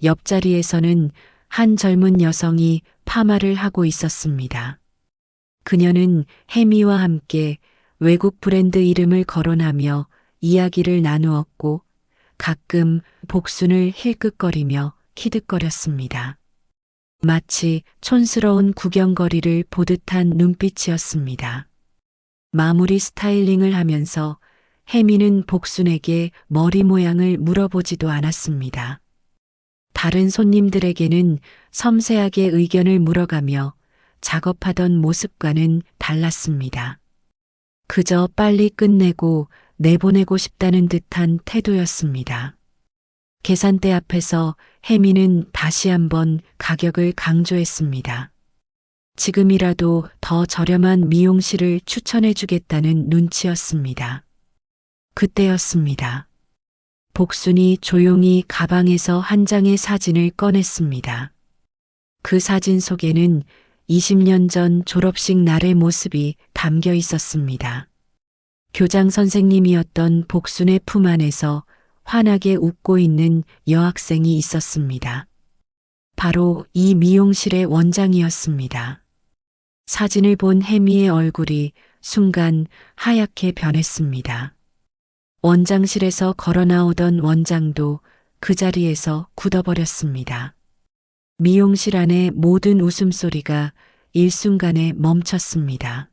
옆자리에서는 한 젊은 여성이 파마를 하고 있었습니다. 그녀는 혜미와 함께 외국 브랜드 이름을 거론하며 이야기를 나누었고 가끔 복순을 힐끗거리며 키득거렸습니다. 마치 촌스러운 구경거리를 보듯한 눈빛이었습니다. 마무리 스타일링을 하면서 혜미는 복순에게 머리 모양을 물어보지도 않았습니다. 다른 손님들에게는 섬세하게 의견을 물어가며 작업하던 모습과는 달랐습니다. 그저 빨리 끝내고 내보내고 싶다는 듯한 태도였습니다. 계산대 앞에서 혜미는 다시 한번 가격을 강조했습니다. 지금이라도 더 저렴한 미용실을 추천해 주겠다는 눈치였습니다. 그때였습니다. 복순이 조용히 가방에서 한 장의 사진을 꺼냈습니다. 그 사진 속에는 20년 전 졸업식 날의 모습이 담겨 있었습니다. 교장 선생님이었던 복순의 품 안에서 환하게 웃고 있는 여학생이 있었습니다. 바로 이 미용실의 원장이었습니다. 사진을 본 혜미의 얼굴이 순간 하얗게 변했습니다. 원장실에서 걸어 나오던 원장도 그 자리에서 굳어버렸습니다. 미용실 안의 모든 웃음소리가 일순간에 멈췄습니다.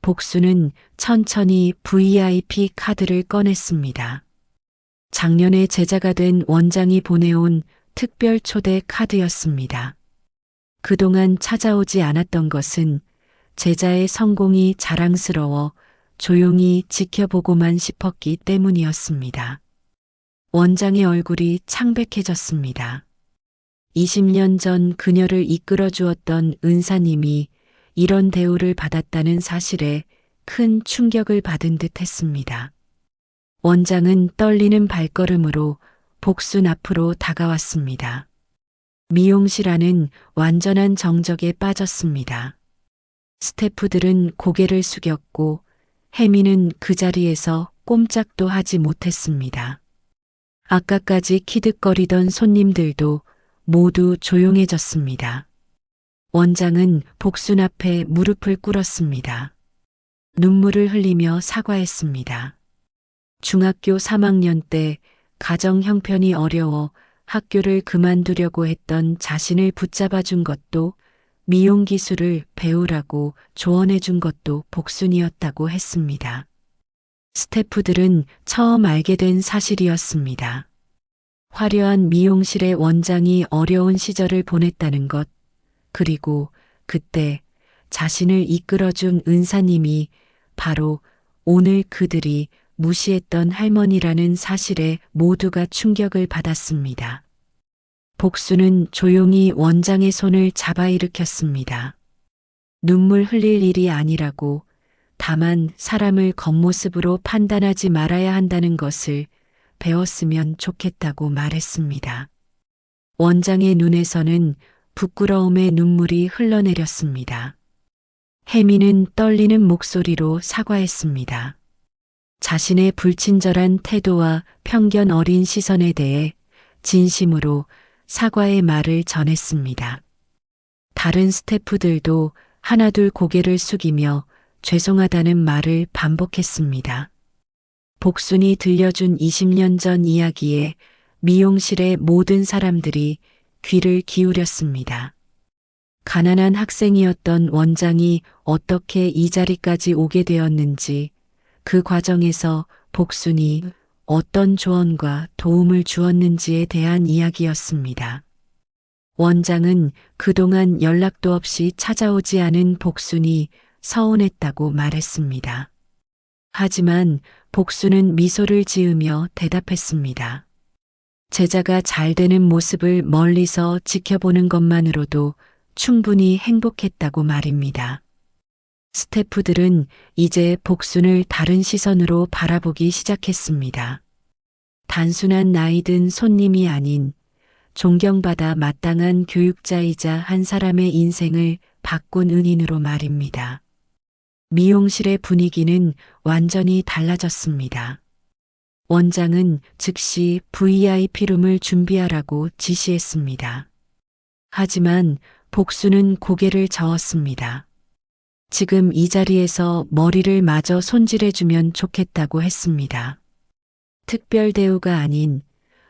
복순은 천천히 VIP 카드를 꺼냈습니다. 작년에 제자가 된 원장이 보내온 특별 초대 카드였습니다. 그동안 찾아오지 않았던 것은 제자의 성공이 자랑스러워 조용히 지켜보고만 싶었기 때문이었습니다. 원장의 얼굴이 창백해졌습니다. 20년 전 그녀를 이끌어 주었던 은사님이 이런 대우를 받았다는 사실에 큰 충격을 받은 듯 했습니다. 원장은 떨리는 발걸음으로 복순 앞으로 다가왔습니다. 미용실 안은 완전한 정적에 빠졌습니다. 스태프들은 고개를 숙였고 혜미는 그 자리에서 꼼짝도 하지 못했습니다. 아까까지 키득거리던 손님들도 모두 조용해졌습니다. 원장은 복순 앞에 무릎을 꿇었습니다. 눈물을 흘리며 사과했습니다. 중학교 3학년 때 가정 형편이 어려워 학교를 그만두려고 했던 자신을 붙잡아 준 것도, 미용 기술을 배우라고 조언해 준 것도 복순이었다고 했습니다. 스태프들은 처음 알게 된 사실이었습니다. 화려한 미용실의 원장이 어려운 시절을 보냈다는 것, 그리고 그때 자신을 이끌어준 은사님이 바로 오늘 그들이 무시했던 할머니라는 사실에 모두가 충격을 받았습니다. 복수는 조용히 원장의 손을 잡아 일으켰습니다. 눈물 흘릴 일이 아니라고, 다만 사람을 겉모습으로 판단하지 말아야 한다는 것을 배웠으면 좋겠다고 말했습니다. 원장의 눈에서는 부끄러움의 눈물이 흘러내렸습니다. 혜미는 떨리는 목소리로 사과했습니다. 자신의 불친절한 태도와 편견 어린 시선에 대해 진심으로 사과의 말을 전했습니다. 다른 스태프들도 하나둘 고개를 숙이며 죄송하다는 말을 반복했습니다. 복순이 들려준 20년 전 이야기에 미용실의 모든 사람들이 귀를 기울였습니다. 가난한 학생이었던 원장이 어떻게 이 자리까지 오게 되었는지, 그 과정에서 복순이 어떤 조언과 도움을 주었는지에 대한 이야기였습니다. 원장은 그동안 연락도 없이 찾아오지 않은 복순이 서운했다고 말했습니다. 하지만 복순은 미소를 지으며 대답했습니다. 제자가 잘 되는 모습을 멀리서 지켜보는 것만으로도 충분히 행복했다고 말입니다. 스태프들은 이제 복순을 다른 시선으로 바라보기 시작했습니다. 단순한 나이든 손님이 아닌 존경받아 마땅한 교육자이자 한 사람의 인생을 바꾼 은인으로 말입니다. 미용실의 분위기는 완전히 달라졌습니다. 원장은 즉시 VIP룸을 준비하라고 지시했습니다. 하지만 복수는 고개를 저었습니다. 지금 이 자리에서 머리를 마저 손질해주면 좋겠다고 했습니다. 특별 대우가 아닌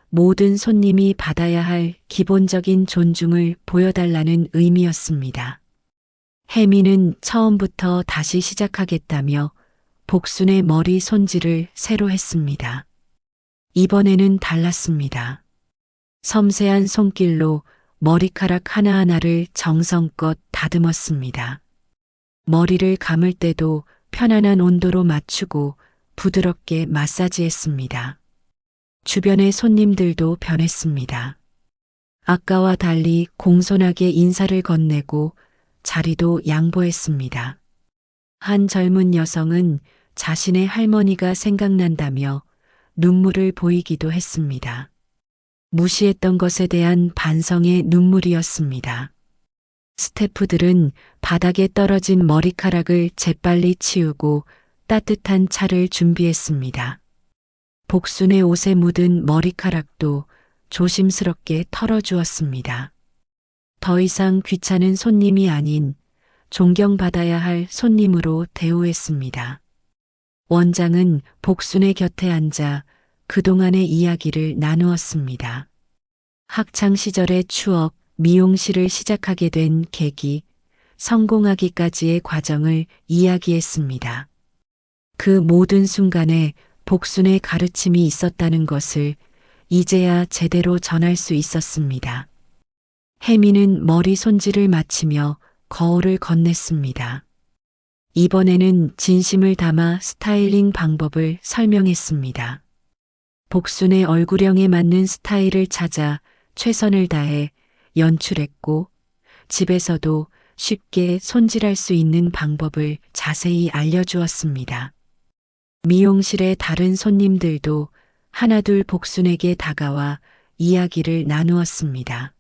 모든 손님이 받아야 할 기본적인 존중을 보여달라는 의미였습니다. 혜미는 처음부터 다시 시작하겠다며 복순의 머리 손질을 새로 했습니다. 이번에는 달랐습니다. 섬세한 손길로 머리카락 하나하나를 정성껏 다듬었습니다. 머리를 감을 때도 편안한 온도로 맞추고 부드럽게 마사지했습니다. 주변의 손님들도 변했습니다. 아까와 달리 공손하게 인사를 건네고 자리도 양보했습니다. 한 젊은 여성은 자신의 할머니가 생각난다며 눈물을 보이기도 했습니다. 무시했던 것에 대한 반성의 눈물이었습니다. 스태프들은 바닥에 떨어진 머리카락을 재빨리 치우고 따뜻한 차를 준비했습니다. 복순의 옷에 묻은 머리카락도 조심스럽게 털어주었습니다. 더 이상 귀찮은 손님이 아닌 존경받아야 할 손님으로 대우했습니다. 원장은 복순의 곁에 앉아 그동안의 이야기를 나누었습니다. 학창 시절의 추억, 미용실을 시작하게 된 계기, 성공하기까지의 과정을 이야기했습니다. 그 모든 순간에 복순의 가르침이 있었다는 것을 이제야 제대로 전할 수 있었습니다. 혜미는 머리 손질을 마치며 거울을 건넸습니다. 이번에는 진심을 담아 스타일링 방법을 설명했습니다. 복순의 얼굴형에 맞는 스타일을 찾아 최선을 다해 연출했고, 집에서도 쉽게 손질할 수 있는 방법을 자세히 알려주었습니다. 미용실의 다른 손님들도 하나둘 복순에게 다가와 이야기를 나누었습니다.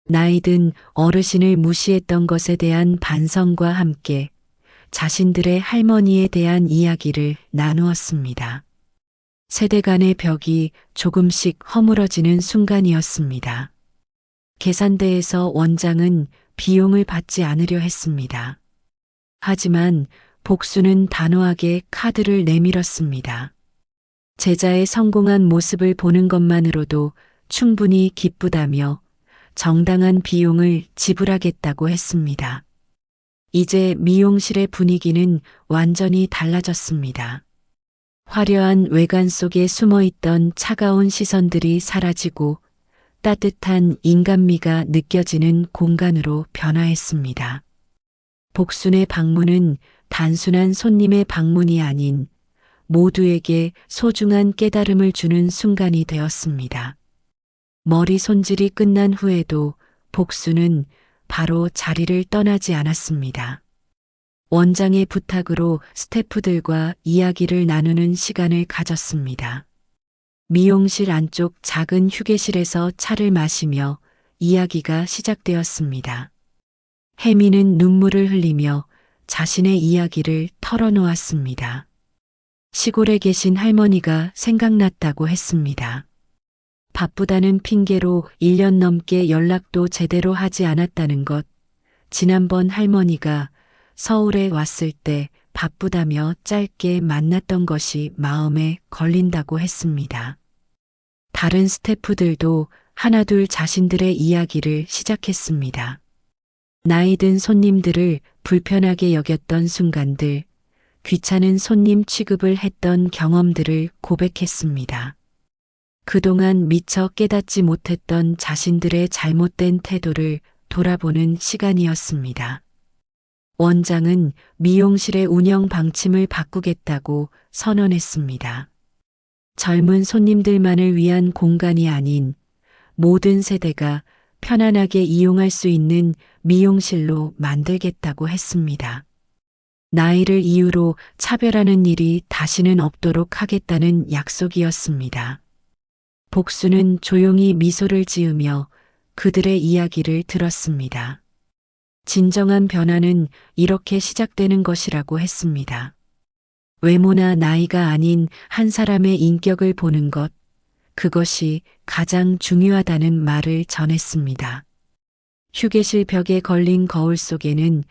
나이든 어르신을 무시했던 것에 대한 반성과 함께 자신들의 할머니에 대한 이야기를 나누었습니다. 세대 간의 벽이 조금씩 허물어지는 순간이었습니다. 계산대에서 원장은 비용을 받지 않으려 했습니다. 하지만 복수는 단호하게 카드를 내밀었습니다. 제자의 성공한 모습을 보는 것만으로도 충분히 기쁘다며 정당한 비용을 지불하겠다고 했습니다. 이제 미용실의 분위기는 완전히 달라졌습니다. 화려한 외관 속에 숨어있던 차가운 시선들이 사라지고 따뜻한 인간미가 느껴지는 공간으로 변화했습니다. 복순의 방문은 단순한 손님의 방문이 아닌 모두에게 소중한 깨달음을 주는 순간이 되었습니다. 머리 손질이 끝난 후에도 복순은 바로 자리를 떠나지 않았습니다. 원장의 부탁으로 스태프들과 이야기를 나누는 시간을 가졌습니다. 미용실 안쪽 작은 휴게실에서 차를 마시며 이야기가 시작되었습니다. 혜미는 눈물을 흘리며 자신의 이야기를 털어놓았습니다. 시골에 계신 할머니가 생각났다고 했습니다. 바쁘다는 핑계로 1년 넘게 연락도 제대로 하지 않았다는 것, 지난번 할머니가 서울에 왔을 때 바쁘다며 짧게 만났던 것이 마음에 걸린다고 했습니다. 다른 스태프들도 하나둘 자신들의 이야기를 시작했습니다. 나이 든 손님들을 불편하게 여겼던 순간들, 귀찮은 손님 취급을 했던 경험들을 고백했습니다. 그동안 미처 깨닫지 못했던 자신들의 잘못된 태도를 돌아보는 시간이었습니다. 원장은 미용실의 운영 방침을 바꾸겠다고 선언했습니다. 젊은 손님들만을 위한 공간이 아닌 모든 세대가 편안하게 이용할 수 있는 미용실로 만들겠다고 했습니다. 나이를 이유로 차별하는 일이 다시는 없도록 하겠다는 약속이었습니다. 복수는 조용히 미소를 지으며 그들의 이야기를 들었습니다. 진정한 변화는 이렇게 시작되는 것이라고 했습니다. 외모나 나이가 아닌 한 사람의 인격을 보는 것, 그것이 가장 중요하다는 말을 전했습니다. 휴게실 벽에 걸린 거울 속에는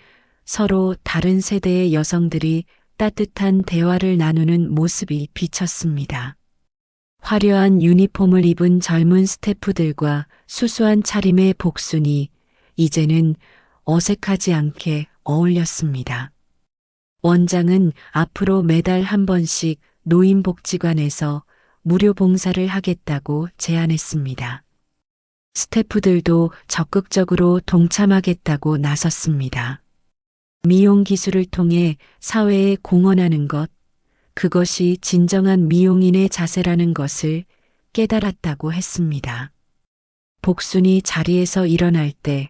서로 다른 세대의 여성들이 따뜻한 대화를 나누는 모습이 비쳤습니다. 화려한 유니폼을 입은 젊은 스태프들과 수수한 차림의 복순이 이제는 어색하지 않게 어울렸습니다. 원장은 앞으로 매달 한 번씩 노인복지관에서 무료 봉사를 하겠다고 제안했습니다. 스태프들도 적극적으로 동참하겠다고 나섰습니다. 미용 기술을 통해 사회에 공헌하는 것, 그것이 진정한 미용인의 자세라는 것을 깨달았다고 했습니다. 복순이 자리에서 일어날 때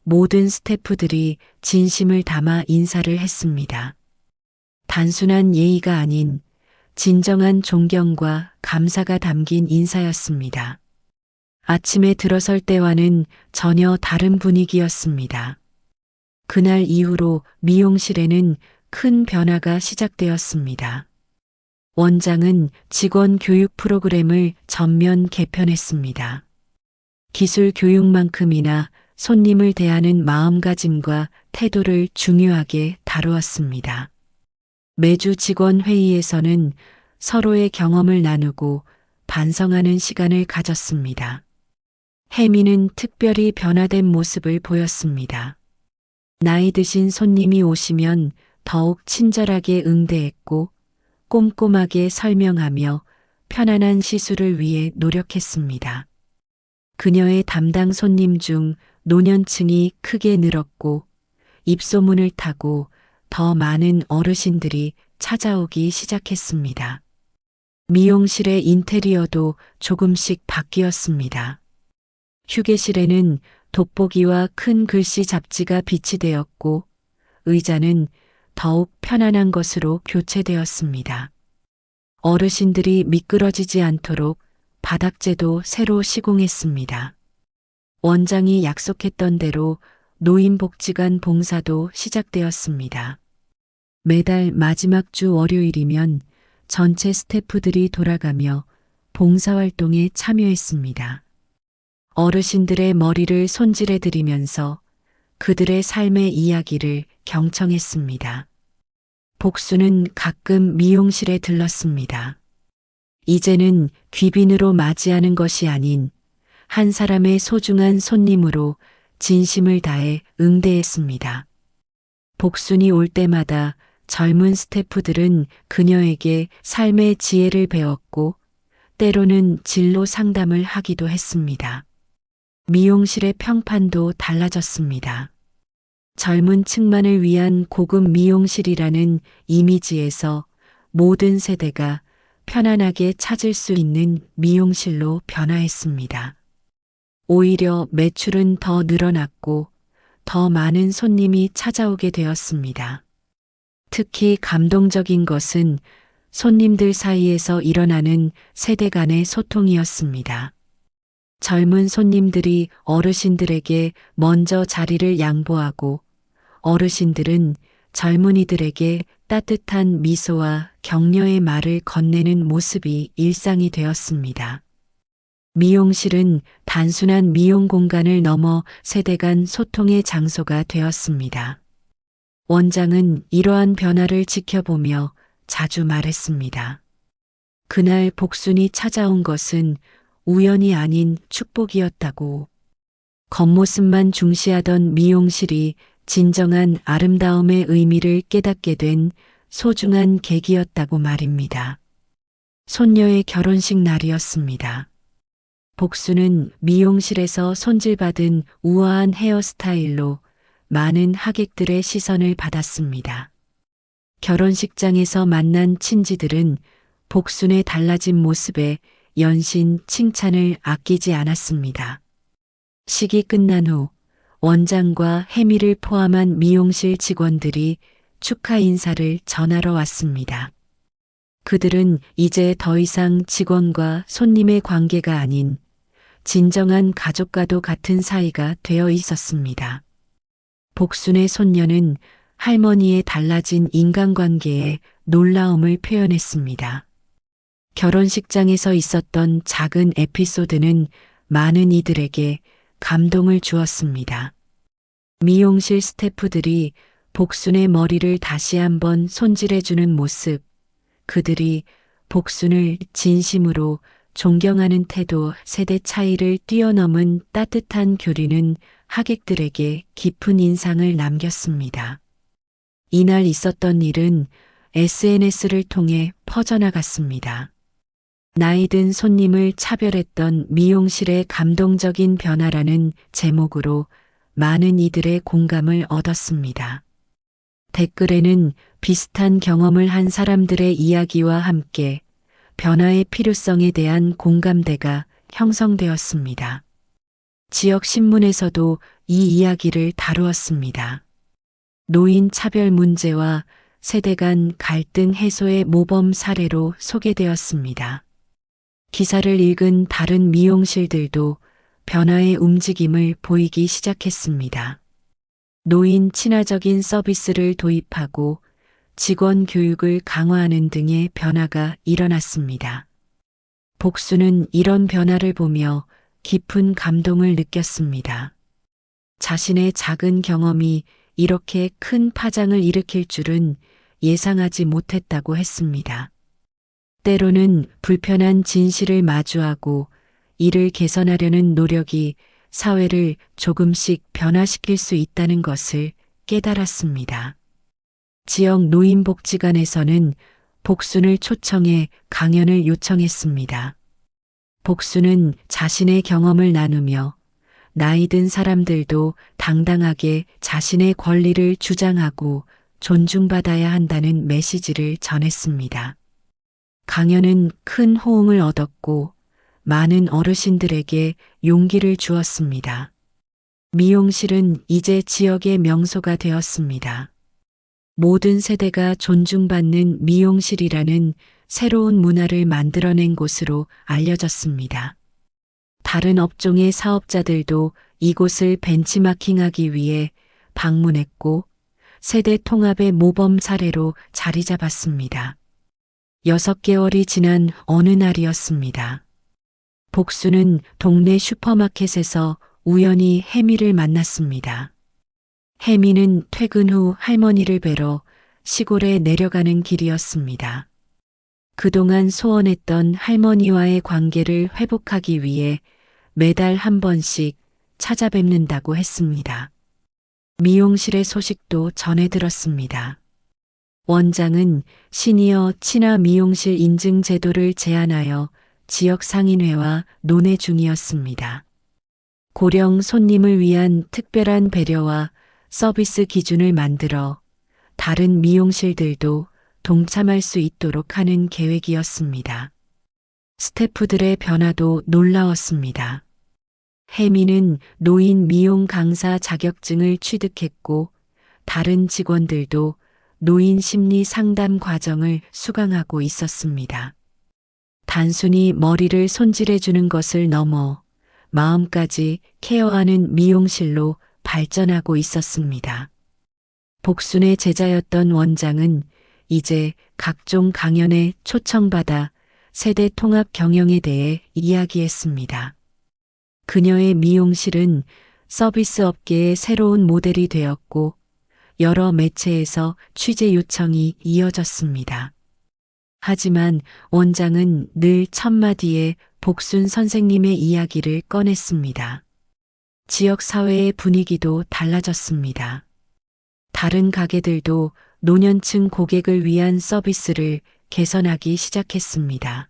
모든 스태프들이 진심을 담아 인사를 했습니다. 단순한 예의가 아닌 진정한 존경과 감사가 담긴 인사였습니다. 아침에 들어설 때와는 전혀 다른 분위기였습니다. 그날 이후로 미용실에는 큰 변화가 시작되었습니다. 원장은 직원 교육 프로그램을 전면 개편했습니다. 기술 교육만큼이나 손님을 대하는 마음가짐과 태도를 중요하게 다루었습니다. 매주 직원 회의에서는 서로의 경험을 나누고 반성하는 시간을 가졌습니다. 혜미는 특별히 변화된 모습을 보였습니다. 나이 드신 손님이 오시면 더욱 친절하게 응대했고 꼼꼼하게 설명하며 편안한 시술을 위해 노력했습니다. 그녀의 담당 손님 중 노년층이 크게 늘었고 입소문을 타고 더 많은 어르신들이 찾아오기 시작했습니다. 미용실의 인테리어도 조금씩 바뀌었습니다. 휴게실에는 돋보기와 큰 글씨 잡지가 비치되었고 의자는 더욱 편안한 것으로 교체되었습니다. 어르신들이 미끄러지지 않도록 바닥재도 새로 시공했습니다. 원장이 약속했던 대로 노인복지관 봉사도 시작되었습니다. 매달 마지막 주 월요일이면 전체 스태프들이 돌아가며 봉사활동에 참여했습니다. 어르신들의 머리를 손질해드리면서 그들의 삶의 이야기를 경청했습니다. 복수는 가끔 미용실에 들렀습니다. 이제는 귀빈으로 맞이하는 것이 아닌 한 사람의 소중한 손님으로 진심을 다해 응대했습니다. 복순이 올 때마다 젊은 스태프들은 그녀에게 삶의 지혜를 배웠고 때로는 진로 상담을 하기도 했습니다. 미용실의 평판도 달라졌습니다. 젊은 층만을 위한 고급 미용실이라는 이미지에서 모든 세대가 편안하게 찾을 수 있는 미용실로 변화했습니다. 오히려 매출은 더 늘어났고 더 많은 손님이 찾아오게 되었습니다. 특히 감동적인 것은 손님들 사이에서 일어나는 세대 간의 소통이었습니다. 젊은 손님들이 어르신들에게 먼저 자리를 양보하고 어르신들은 젊은이들에게 따뜻한 미소와 격려의 말을 건네는 모습이 일상이 되었습니다. 미용실은 단순한 미용 공간을 넘어 세대 간 소통의 장소가 되었습니다. 원장은 이러한 변화를 지켜보며 자주 말했습니다. 그날 복순이 찾아온 것은 우연이 아닌 축복이었다고. 겉모습만 중시하던 미용실이 진정한 아름다움의 의미를 깨닫게 된 소중한 계기였다고 말입니다. 손녀의 결혼식 날이었습니다. 복수는 미용실에서 손질받은 우아한 헤어스타일로 많은 하객들의 시선을 받았습니다. 결혼식장에서 만난 친지들은 복순의 달라진 모습에 연신 칭찬을 아끼지 않았습니다. 식이 끝난 후 원장과 혜미를 포함한 미용실 직원들이 축하 인사를 전하러 왔습니다. 그들은 이제 더 이상 직원과 손님의 관계가 아닌 진정한 가족과도 같은 사이가 되어 있었습니다. 복순의 손녀는 할머니의 달라진 인간관계에 놀라움을 표현했습니다. 결혼식장에서 있었던 작은 에피소드는 많은 이들에게 감동을 주었습니다. 미용실 스태프들이 복순의 머리를 다시 한번 손질해주는 모습, 그들이 복순을 진심으로 존경하는 태도, 세대 차이를 뛰어넘은 따뜻한 교류는 하객들에게 깊은 인상을 남겼습니다. 이날 있었던 일은 SNS를 통해 퍼져나갔습니다. 나이든 손님을 차별했던 미용실의 감동적인 변화라는 제목으로 많은 이들의 공감을 얻었습니다. 댓글에는 비슷한 경험을 한 사람들의 이야기와 함께 변화의 필요성에 대한 공감대가 형성되었습니다. 지역 신문에서도 이 이야기를 다루었습니다. 노인 차별 문제와 세대 간 갈등 해소의 모범 사례로 소개되었습니다. 기사를 읽은 다른 미용실들도 변화의 움직임을 보이기 시작했습니다. 노인 친화적인 서비스를 도입하고 직원 교육을 강화하는 등의 변화가 일어났습니다. 복수는 이런 변화를 보며 깊은 감동을 느꼈습니다. 자신의 작은 경험이 이렇게 큰 파장을 일으킬 줄은 예상하지 못했다고 했습니다. 때로는 불편한 진실을 마주하고 이를 개선하려는 노력이 사회를 조금씩 변화시킬 수 있다는 것을 깨달았습니다. 지역 노인복지관에서는 복순을 초청해 강연을 요청했습니다. 복순은 자신의 경험을 나누며 나이든 사람들도 당당하게 자신의 권리를 주장하고 존중받아야 한다는 메시지를 전했습니다. 강연은 큰 호응을 얻었고 많은 어르신들에게 용기를 주었습니다. 미용실은 이제 지역의 명소가 되었습니다. 모든 세대가 존중받는 미용실이라는 새로운 문화를 만들어낸 곳으로 알려졌습니다. 다른 업종의 사업자들도 이곳을 벤치마킹하기 위해 방문했고 세대 통합의 모범 사례로 자리 잡았습니다. 6개월이 지난 어느 날이었습니다. 복수는 동네 슈퍼마켓에서 우연히 혜미를 만났습니다. 혜미는 퇴근 후 할머니를 뵈러 시골에 내려가는 길이었습니다. 그동안 소원했던 할머니와의 관계를 회복하기 위해 매달 한 번씩 찾아뵙는다고 했습니다. 미용실의 소식도 전해 들었습니다. 원장은 시니어 친화 미용실 인증 제도를 제안하여 지역 상인회와 논의 중이었습니다. 고령 손님을 위한 특별한 배려와 서비스 기준을 만들어 다른 미용실들도 동참할 수 있도록 하는 계획이었습니다. 스태프들의 변화도 놀라웠습니다. 혜미는 노인 미용 강사 자격증을 취득했고 다른 직원들도 노인 심리 상담 과정을 수강하고 있었습니다. 단순히 머리를 손질해 주는 것을 넘어 마음까지 케어하는 미용실로 발전하고 있었습니다. 복순의 제자였던 원장은 이제 각종 강연에 초청받아 세대 통합 경영에 대해 이야기했습니다. 그녀의 미용실은 서비스 업계의 새로운 모델이 되었고 여러 매체에서 취재 요청이 이어졌습니다. 하지만 원장은 늘 첫마디에 복순 선생님의 이야기를 꺼냈습니다. 지역 사회의 분위기도 달라졌습니다. 다른 가게들도 노년층 고객을 위한 서비스를 개선하기 시작했습니다.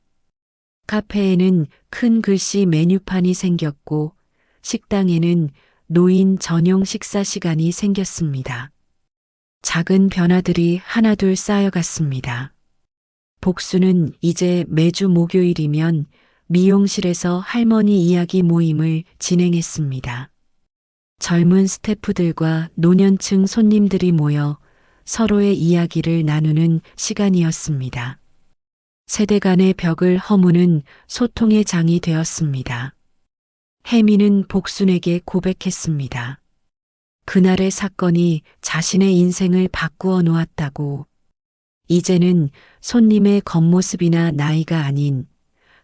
카페에는 큰 글씨 메뉴판이 생겼고 식당에는 노인 전용 식사 시간이 생겼습니다. 작은 변화들이 하나둘 쌓여갔습니다. 복수는 이제 매주 목요일이면 미용실에서 할머니 이야기 모임을 진행했습니다. 젊은 스태프들과 노년층 손님들이 모여 서로의 이야기를 나누는 시간이었습니다. 세대 간의 벽을 허무는 소통의 장이 되었습니다. 혜미는 복순에게 고백했습니다. 그날의 사건이 자신의 인생을 바꾸어 놓았다고. 이제는 손님의 겉모습이나 나이가 아닌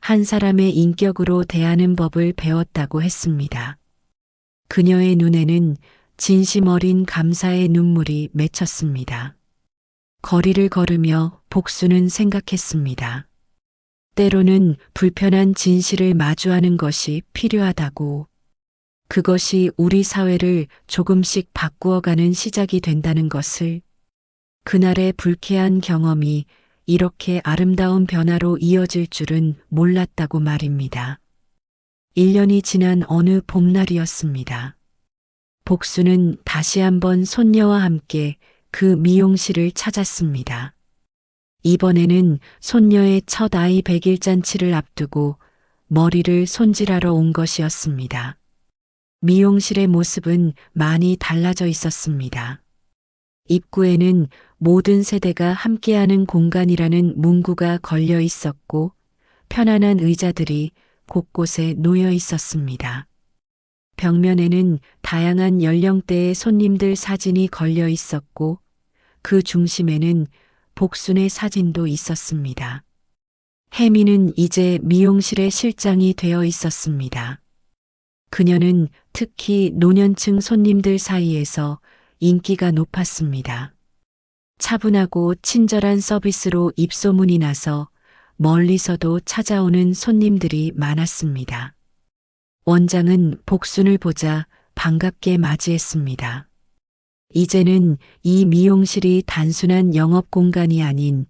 한 사람의 인격으로 대하는 법을 배웠다고 했습니다. 그녀의 눈에는 진심 어린 감사의 눈물이 맺혔습니다. 거리를 걸으며 복수는 생각했습니다. 때로는 불편한 진실을 마주하는 것이 필요하다고. 그것이 우리 사회를 조금씩 바꾸어가는 시작이 된다는 것을. 그날의 불쾌한 경험이 이렇게 아름다운 변화로 이어질 줄은 몰랐다고 말입니다. 1년이 지난 어느 봄날이었습니다. 복수는 다시 한번 손녀와 함께 그 미용실을 찾았습니다. 이번에는 손녀의 첫 아이 100일 잔치를 앞두고 머리를 손질하러 온 것이었습니다. 미용실의 모습은 많이 달라져 있었습니다. 입구에는 모든 세대가 함께하는 공간이라는 문구가 걸려 있었고 편안한 의자들이 곳곳에 놓여 있었습니다. 벽면에는 다양한 연령대의 손님들 사진이 걸려 있었고 그 중심에는 복순의 사진도 있었습니다. 혜미는 이제 미용실의 실장이 되어 있었습니다. 그녀는 특히 노년층 손님들 사이에서 인기가 높았습니다. 차분하고 친절한 서비스로 입소문이 나서 멀리서도 찾아오는 손님들이 많았습니다. 원장은 복순을 보자 반갑게 맞이했습니다. 이제는 이 미용실이 단순한 영업 공간이 아닌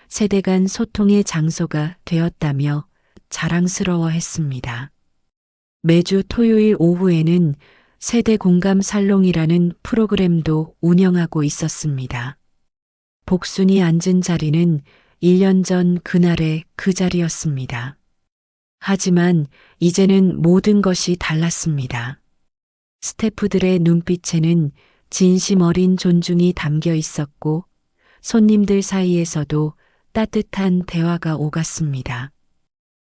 세대 간 소통의 장소가 되었다며 자랑스러워했습니다. 매주 토요일 오후에는 세대 공감 살롱이라는 프로그램도 운영하고 있었습니다. 복순이 앉은 자리는 1년 전 그날의 그 자리였습니다. 하지만 이제는 모든 것이 달랐습니다. 스태프들의 눈빛에는 진심 어린 존중이 담겨 있었고 손님들 사이에서도 따뜻한 대화가 오갔습니다.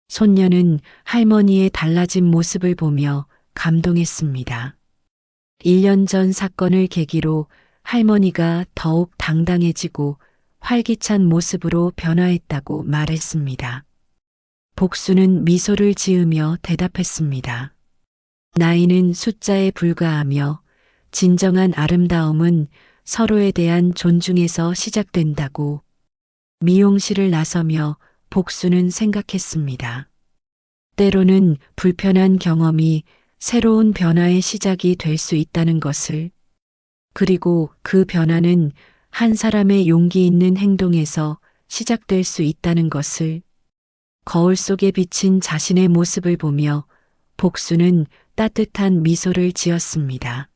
손녀는 할머니의 달라진 모습을 보며 감동했습니다. 1년 전 사건을 계기로 할머니가 더욱 당당해지고 활기찬 모습으로 변화했다고 말했습니다. 복수는 미소를 지으며 대답했습니다. 나이는 숫자에 불과하며 진정한 아름다움은 서로에 대한 존중에서 시작된다고. 미용실을 나서며 복수는 생각했습니다. 때로는 불편한 경험이 새로운 변화의 시작이 될 수 있다는 것을, 그리고 그 변화는 한 사람의 용기 있는 행동에서 시작될 수 있다는 것을, 거울 속에 비친 자신의 모습을 보며 복수는 따뜻한 미소를 지었습니다.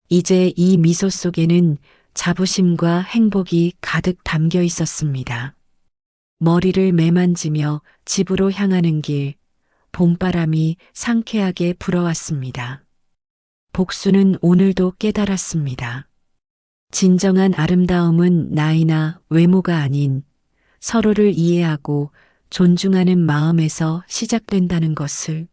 이제 이 미소 속에는 자부심과 행복이 가득 담겨 있었습니다. 머리를 매만지며 집으로 향하는 길, 봄바람이 상쾌하게 불어왔습니다. 복수는 오늘도 깨달았습니다. 진정한 아름다움은 나이나 외모가 아닌 서로를 이해하고 존중하는 마음에서 시작된다는 것을,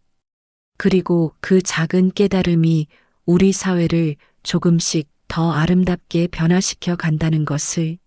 그리고 그 작은 깨달음이 우리 사회를 조금씩 더 아름답게 변화시켜 간다는 것을